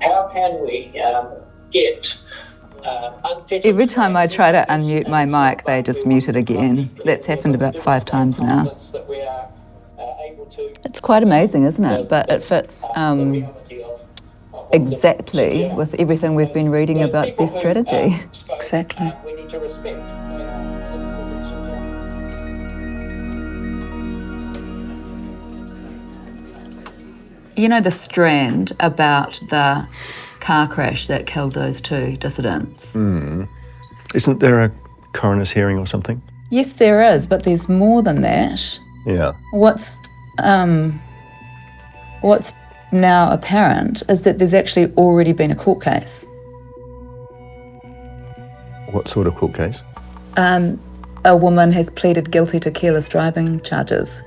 How can we get... Every time I try to unmute my mic, they just mute it again. That's happened about 5 times now. It's quite amazing, isn't it? But it fits exactly with everything we've been reading about their strategy. Exactly. We need to respect. You know the strand about the car crash that killed those 2 dissidents? Isn't there a coroner's hearing or something? Yes, there is, but there's more than that. Yeah. What's now apparent is that there's actually already been a court case. What sort of court case? A woman has pleaded guilty to careless driving charges.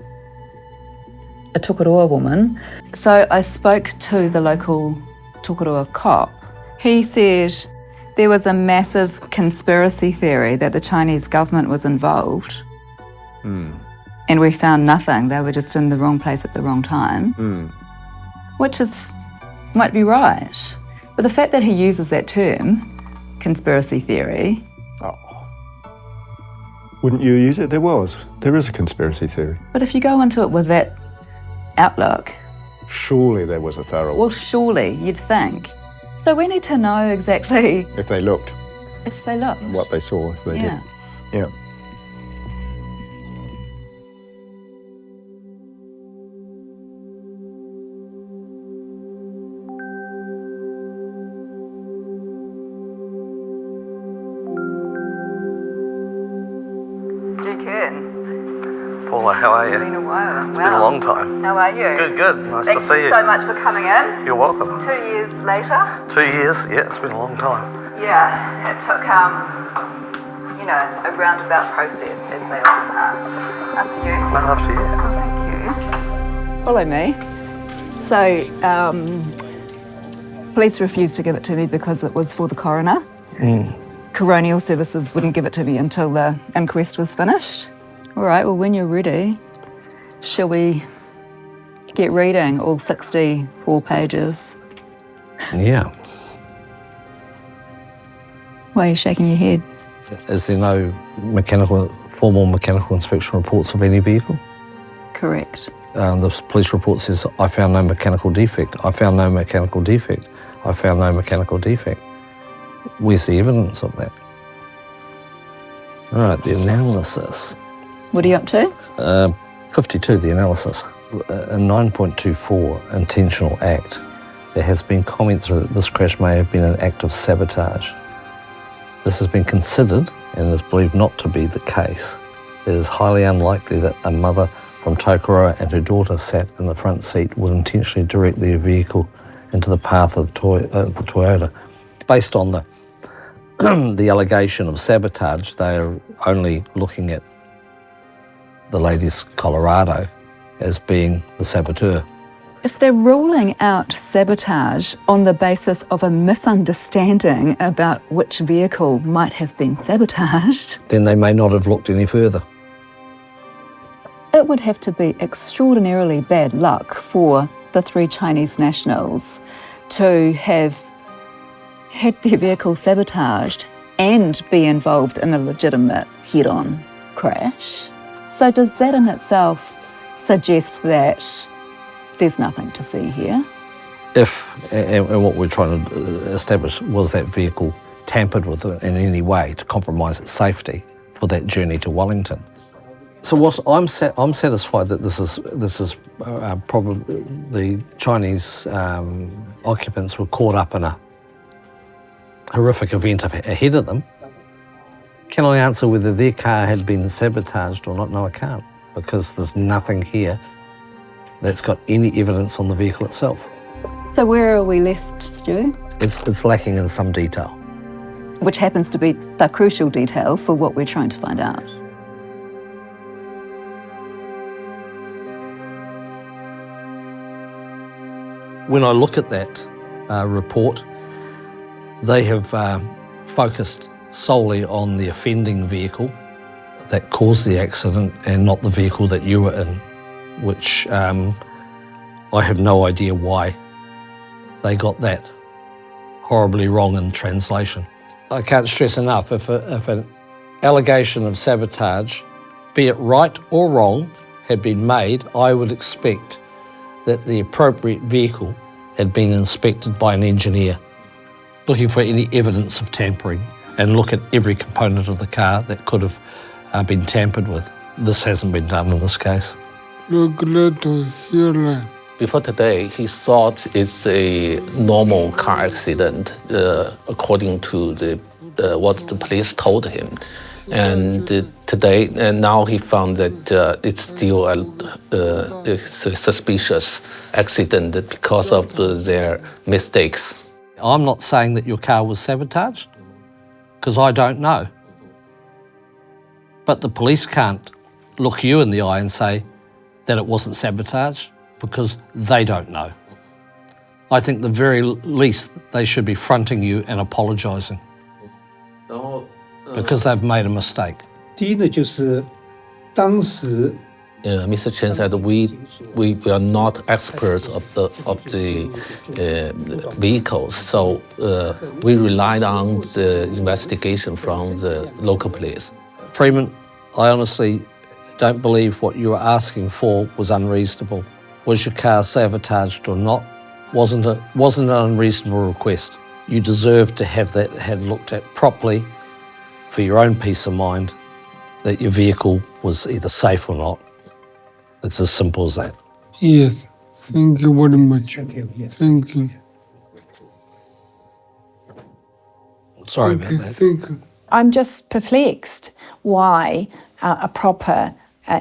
A Tukurua woman. So I spoke to the local Tukurua cop. He said there was a massive conspiracy theory that the Chinese government was involved. And we found nothing. They were just in the wrong place at the wrong time. Which might be right. But the fact that he uses that term, conspiracy theory... Wouldn't you use it? There is a conspiracy theory. But if you go into it with that outlook... Surely there was a thorough... Well, surely, you'd think. So we need to know exactly... If they looked. If they looked. What they saw, if they did. Yeah. Paula, how are you? It's been a while. It's been a long time. How are you? Good. Nice to see you. Thank you so much for coming in. You're welcome. 2 years later. 2 years? Yeah, it's been a long time. Yeah, it took, a roundabout process, as they often are. After you. No, after you. Oh, thank you. Follow me. So, police refused to give it to me because it was for the coroner. Coronial services wouldn't give it to me until the inquest was finished. All right, well, when you're ready, shall we get reading all 64 pages? Yeah. Why are you shaking your head? Is there no formal mechanical inspection reports of any vehicle? Correct. The police report says, I found no mechanical defect. I found no mechanical defect. I found no mechanical defect. Where's the evidence of that? All right, the analysis. What are you up to? 52, the analysis. A 9.24 intentional act. There has been comments that this crash may have been an act of sabotage. This has been considered and is believed not to be the case. It is highly unlikely that a mother from Tokoroa and her daughter sat in the front seat would intentionally direct their vehicle into the path of the Toyota. Based on the allegation of sabotage, they are only looking at the lady's Colorado as being the saboteur. If they're ruling out sabotage on the basis of a misunderstanding about which vehicle might have been sabotaged, then they may not have looked any further. it would have to be extraordinarily bad luck for the 3 Chinese nationals to have had their vehicle sabotaged and be involved in a legitimate head-on crash. So does that in itself suggest that there's nothing to see here? And what we're trying to establish, was that vehicle tampered with in any way to compromise its safety for that journey to Wellington. So I'm satisfied that this is probably the Chinese occupants were caught up in a horrific event ahead of them. Can I answer whether their car had been sabotaged or not? No, I can't, because there's nothing here that's got any evidence on the vehicle itself. So where are we left, Stu? It's lacking in some detail. Which happens to be the crucial detail for what we're trying to find out. When I look at that report, they have focused solely on the offending vehicle that caused the accident and not the vehicle that you were in, which I have no idea why they got that horribly wrong in translation. I can't stress enough, if an allegation of sabotage, be it right or wrong, had been made, I would expect that the appropriate vehicle had been inspected by an engineer, looking for any evidence of tampering and look at every component of the car that could have been tampered with. This hasn't been done in this case. Before today, he thought it's a normal car accident, according to what the police told him. And today, and now he found that it's still it's a suspicious accident because of their mistakes. I'm not saying that your car was sabotaged, because I don't know. But the police can't look you in the eye and say that it wasn't sabotaged, because they don't know. I think the very least they should be fronting you and apologising, because they've made a mistake. 第一呢，就是当时 Mr. Chen said we are not experts of the vehicles, so we relied on the investigation from the local police. Freeman, I honestly don't believe what you were asking for was unreasonable. Was your car sabotaged or not? Wasn't an unreasonable request. You deserve to have that had looked at properly for your own peace of mind, that your vehicle was either safe or not. It's as simple as that. Yes, thank you very much. Thank you. Sorry about that. Thank you. I'm just perplexed why a proper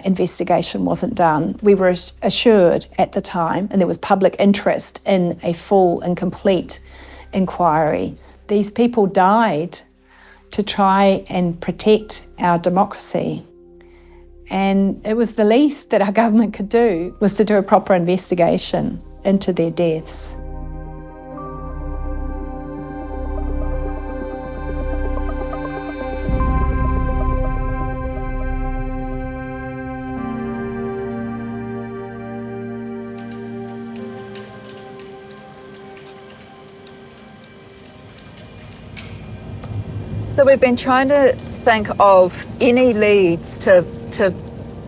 investigation wasn't done. We were assured at the time, and there was public interest in a full and complete inquiry. These people died to try and protect our democracy. And it was the least that our government could do, was to do a proper investigation into their deaths. So we've been trying to think of any leads to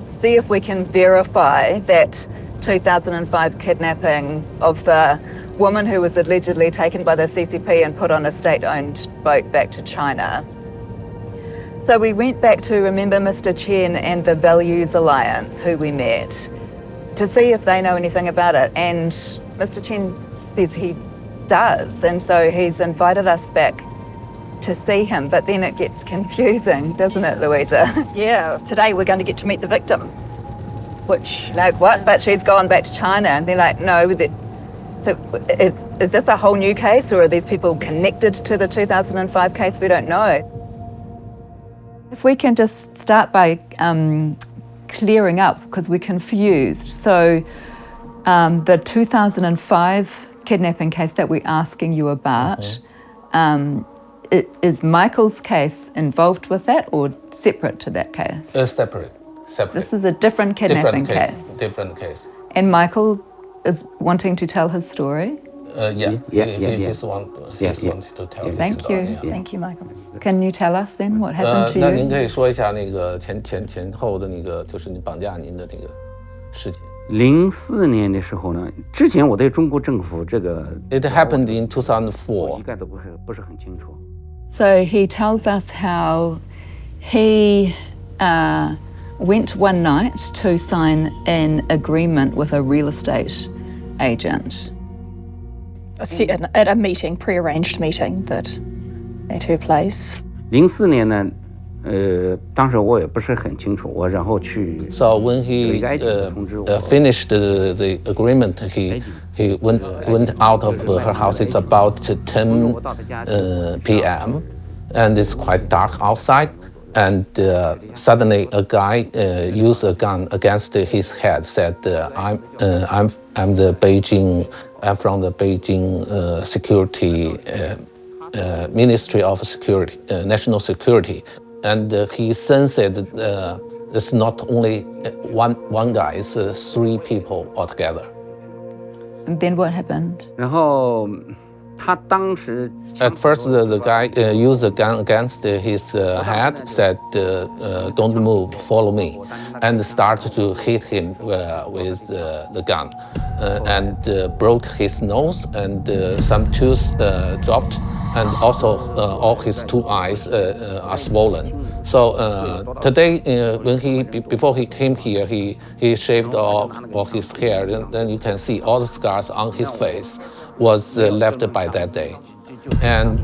see if we can verify that 2005 kidnapping of the woman who was allegedly taken by the CCP and put on a state-owned boat back to China. So we went back to remember Mr. Chen and the Values Alliance, who we met, to see if they know anything about it. And Mr. Chen says he does. And so he's invited us back to see him. But then it gets confusing, doesn't it, Louisa? Yeah, today we're going to get to meet the victim, which... Like what? But she's gone back to China. And they're like, no. So is this a whole new case, or are these people connected to the 2005 case? We don't know. If we can just start by clearing up, because we're confused. So the 2005 kidnapping case that we're asking you about, is Michael's case involved with that or separate to that case? Separate. This is a different kidnapping case. Different case. And Michael is wanting to tell his story? He's wanting to tell his Thank story. you. Yeah. Thank you, Michael. Can you tell us then what happened to 那您可 you? 以说一下那个前后的那个，就是你绑架您的那个事情。04年的时候呢，之前我对中国政府这个 It happened in 2004. 一概都不是很清楚。 So he tells us how he went one night to sign an agreement with a real estate agent. At a meeting, pre-arranged meeting that took place. 04年呢，当时我也不是很清楚，我然后去 So when he finished the agreement, he went out of her house. It's about 10 p.m. and it's quite dark outside. And suddenly, a guy used a gun against his head. Said, "I'm the Beijing. I'm from the Beijing Security Ministry of Security, National Security." And he sensed it's not only one guy; it's 3 people altogether. And then what happened? 然后他当时 At first, the guy used a gun against his head, said, "Don't move, follow me," and started to hit him with the gun, and broke his nose, and some teeth dropped, and also all his 2 eyes are swollen. So today, before he came here, he shaved off all his hair. Then you can see all the scars on his face was left by that day. And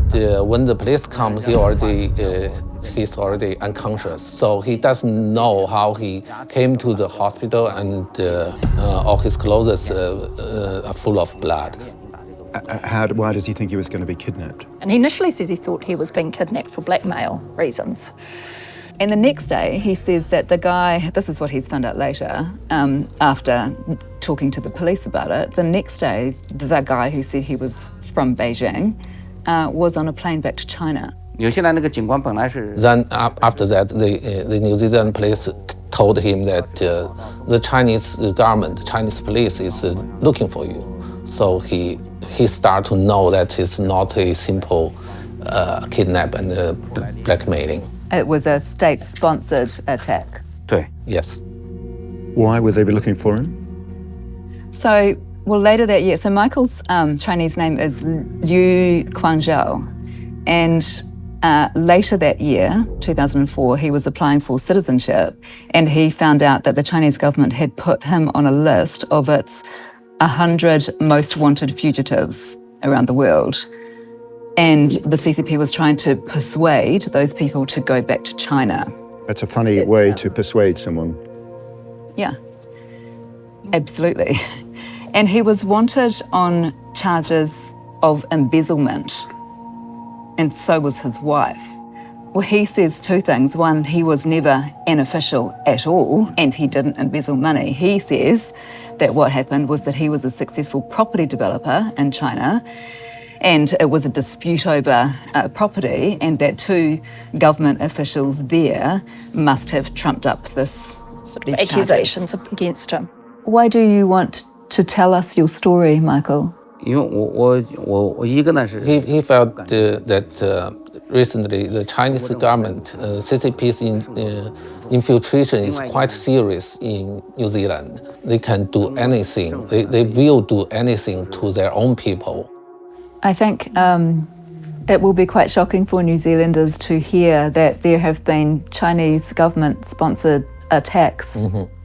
when the police come, he's already unconscious. So he doesn't know how he came to the hospital, and all his clothes are full of blood. Why does he think he was going to be kidnapped? And he initially says he thought he was being kidnapped for blackmail reasons. And the next day, he says that the guy, this is what he's found out later, after talking to the police about it, the next day, the guy who said he was from Beijing was on a plane back to China. 纽西兰那个警官本来是 Then after that, the New Zealand police told him that the Chinese government, Chinese police is looking for you. So he started to know that it's not a simple kidnap and blackmailing. It was a state-sponsored attack. 对 Yes. Why would they be looking for him? So, well, later that year, so Michael's Chinese name is Liu Quanzhou, and later that year, 2004, he was applying for citizenship, and he found out that the Chinese government had put him on a list of its 100 most wanted fugitives around the world. And the CCP was trying to persuade those people to go back to China. That's a funny way to persuade someone. Yeah, absolutely. And he was wanted on charges of embezzlement, and so was his wife. Well, he says 2 things. One, he was never an official at all, and he didn't embezzle money. He says that what happened was that he was a successful property developer in China, and it was a dispute over property, and that 2 government officials there must have trumped up these accusations charges. against him. Why do you want to tell us your story, Michael? 因为我一个呢是 He felt that recently the Chinese government, CCP's infiltration is quite serious in New Zealand. They can do anything. They will do anything to their own people. I think It will be quite shocking for New Zealanders to hear that there have been Chinese government-sponsored attacks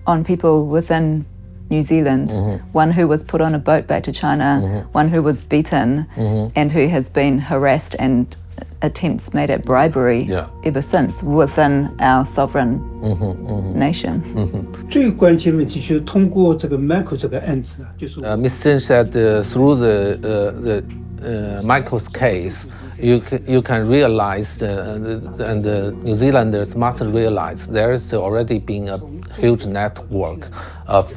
on people within New Zealand. One who was put on a boat back to China, one who was beaten, and who has been harassed and attempts made at bribery ever since within our sovereign nation. 最关键问题就是通过这个 Michael 这个案子啊，就是 Ms. Chen said through the Michael's case, you can realize and the New Zealanders must realize there is already been a huge network of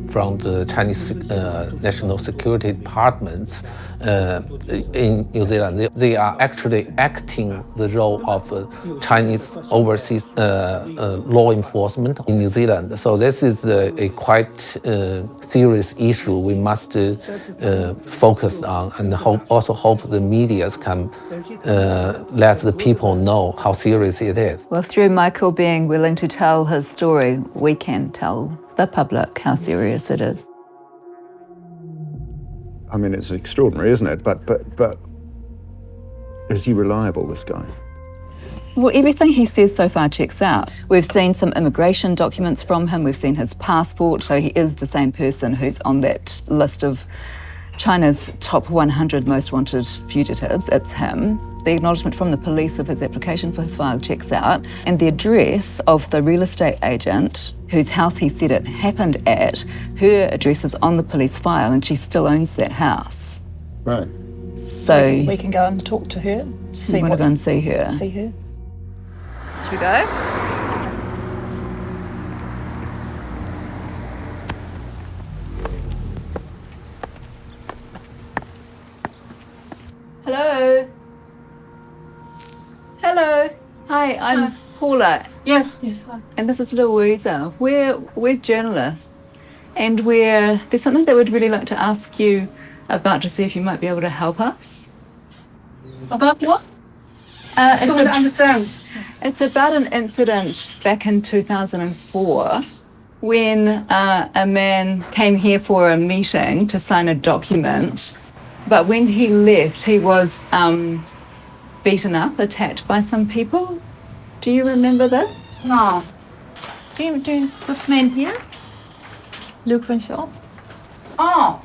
from the Chinese national security departments in New Zealand. They are actually acting the role of Chinese overseas law enforcement in New Zealand. So this is a quite serious issue we must focus on, and also hope the media can let the people know how serious it is. Well, through Michael being willing to tell his story, we can tell the public how serious it is. I mean, it's extraordinary, isn't it? But is he reliable, this guy? Well, everything he says so far checks out. We've seen some immigration documents from him. We've seen his passport. So he is the same person who's on that list of China's top 100 most wanted fugitives. It's him. The acknowledgement from the police of his application for his file checks out. And the address of the real estate agent whose house he said it happened at, her address is on the police file and she still owns that house. Right. So we can go and talk to her. We want to go and see her. See her. Should we go? Hello. Hello. Hi, I'm Paula. Yes, hi. And this is Louisa. We're journalists, and there's something that we'd really like to ask you about to see if you might be able to help us. About what? I don't understand. It's about an incident back in 2004 when a man came here for a meeting to sign a document, but when he left, he was beaten up, attacked by some people. Do you remember this? No. Do you this man here? Luke Renshaw. Oh.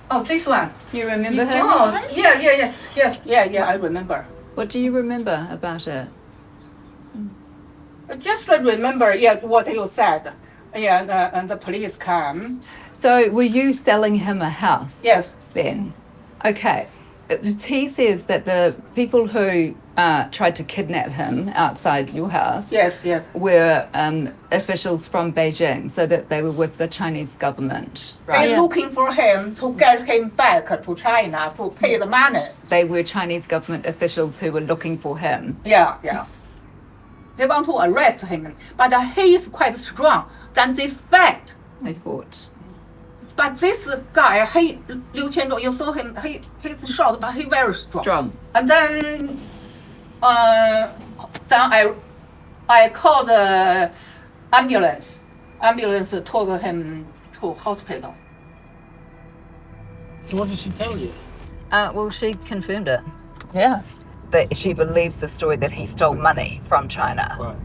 Oh, this one. You remember him? Oh, yeah, I remember. What do you remember about it? Just remember, what you said. Yeah, and the police come. So were you selling him a house? Yes. Then? Okay. He says that the people who tried to kidnap him outside your house were officials from Beijing, so that they were with the Chinese government. Right? They're looking for him to get him back to China to pay the money. They were Chinese government officials who were looking for him. Yeah. They want to arrest him, but he is quite strong than this fact. They thought. But this guy, Liu Qianzhou, you saw him, he's short, but he's very strong. And then I called the ambulance. Ambulance took him to hospital. So what did she tell you? Well, she confirmed it. Yeah. That she believes the story that he stole money from China. Right.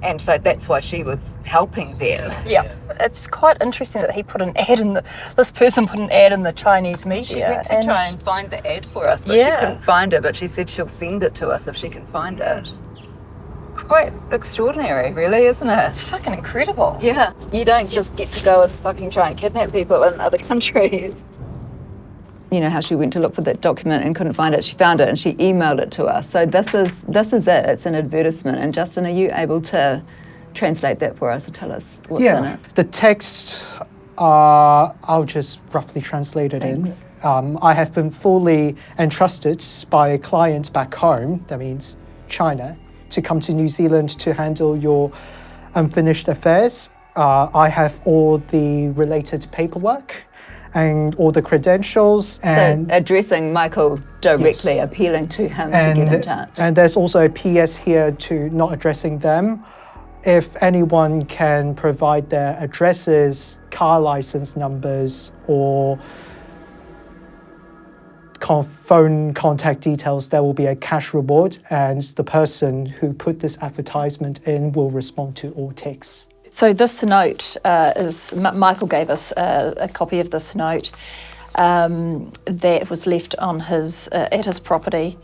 And so that's why she was helping them. Yeah. It's quite interesting that he put an ad in this person put an ad in the Chinese media. She went to try and find the ad for us, but she couldn't find it, but she said she'll send it to us if she can find it. Quite extraordinary, really, isn't it? It's fucking incredible. Yeah. You don't just get to go and fucking try and kidnap people in other countries. You know how she went to look for that document and couldn't find it. She found it and she emailed it to us. So this is it. It's an advertisement. And Justin, are you able to translate that for us and tell us what's in it? The text, I'll just roughly translate it in. I have been fully entrusted by a client back home, that means China, to come to New Zealand to handle your unfinished affairs. I have all the related paperwork and all the credentials. And so addressing Michael directly, appealing to him to get in touch. And there's also a PS here to not addressing them. If anyone can provide their addresses, car license numbers, or phone contact details, there will be a cash reward, and the person who put this advertisement in will respond to all texts. So this note Michael gave us a copy of this note that was left on at his property,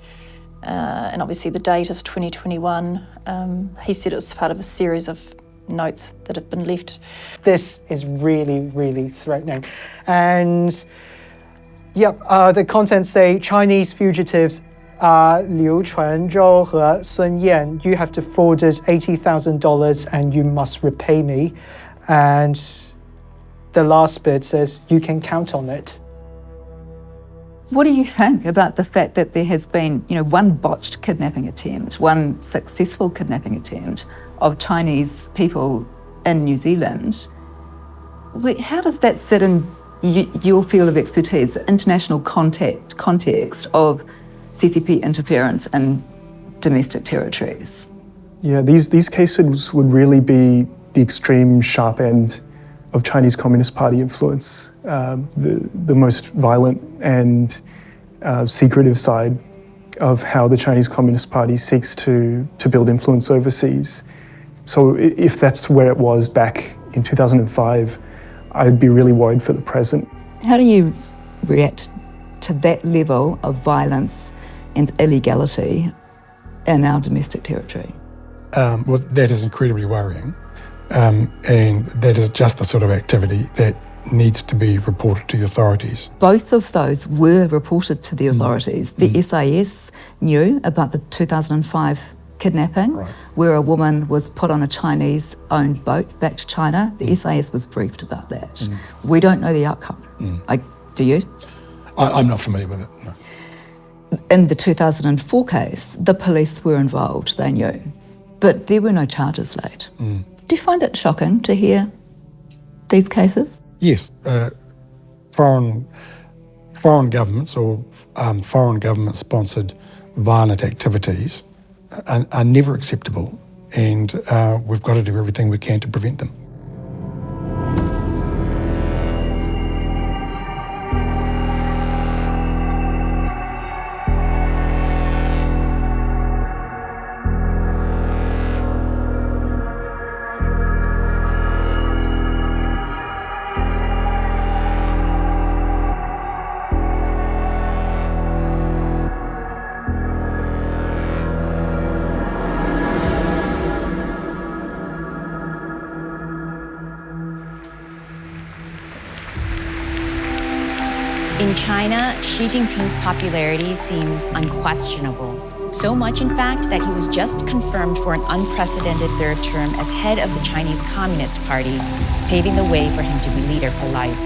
and obviously the date is 2021. He said it was part of a series of notes that have been left. This is really, really threatening. And the contents say Chinese fugitives Liu Chuanzhou 和 Sun Yan, you have defrauded $80,000 and you must repay me. And the last bit says you can count on it. What do you think about the fact that there has been, one botched kidnapping attempt, one successful kidnapping attempt of Chinese people in New Zealand? How does that sit in your field of expertise, the international context of CCP interference in domestic territories? Yeah, these cases would really be the extreme sharp end of Chinese Communist Party influence, the most violent and secretive side of how the Chinese Communist Party seeks to build influence overseas. So if that's where it was back in 2005, I'd be really worried for the present. How do you react to that level of violence and illegality in our domestic territory? Well, that is incredibly worrying. And that is just the sort of activity that needs to be reported to the authorities. Both of those were reported to the authorities. The SIS knew about the 2005 kidnapping, where a woman was put on a Chinese-owned boat back to China. The SIS was briefed about that. We don't know the outcome. Do you? I'm not familiar with it, no. In the 2004 case, the police were involved, they knew, but there were no charges laid. Do you find it shocking to hear these cases? Yes. Foreign governments or foreign government-sponsored violent activities are never acceptable, and we've got to do everything we can to prevent them. In China, Xi Jinping's popularity seems unquestionable. So much, in fact, that he was just confirmed for an unprecedented third term as head of the Chinese Communist Party, paving the way for him to be leader for life.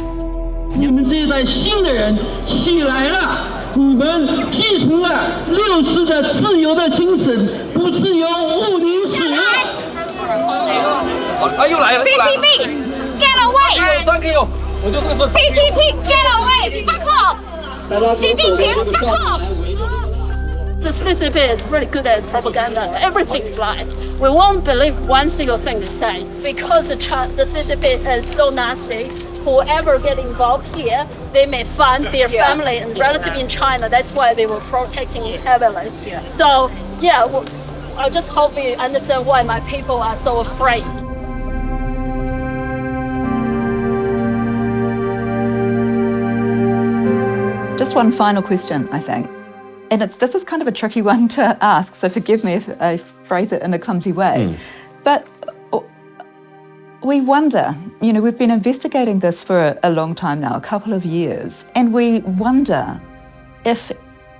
你们这一代新的人起来了，你们继承了六四的自由的精神，不自由勿宁死。又来了 ！CCP get away！ 三个哟，我就会说 CCP get away！ Fuck off！ 习近平 fuck off！ The CCP is really good at propaganda. Everything's lie. We won't believe one single thing they say because the CCP is so nasty. Whoever get involved here, they may find their family and relative in China. That's why they were protecting it heavily. So, I just hope you understand why my people are so afraid. Just one final question, I think. And this is kind of a tricky one to ask, so forgive me if I phrase it in a clumsy way. But we wonder, we've been investigating this for a long time now, a couple of years, and we wonder if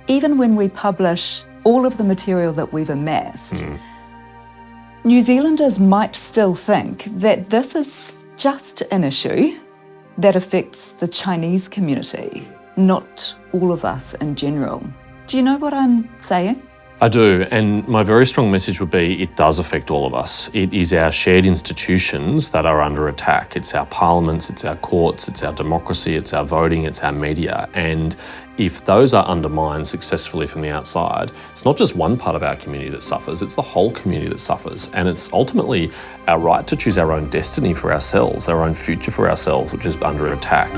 even when we publish all of the material that we've amassed, New Zealanders might still think that this is just an issue that affects the Chinese community, not all of us in general. Do you know what I'm saying? I do, and my very strong message would be it does affect all of us. It is our shared institutions that are under attack. It's our parliaments, it's our courts, it's our democracy, it's our voting, it's our media. And if those are undermined successfully from the outside, it's not just one part of our community that suffers, it's the whole community that suffers. And it's ultimately our right to choose our own destiny for ourselves, our own future for ourselves, which is under attack.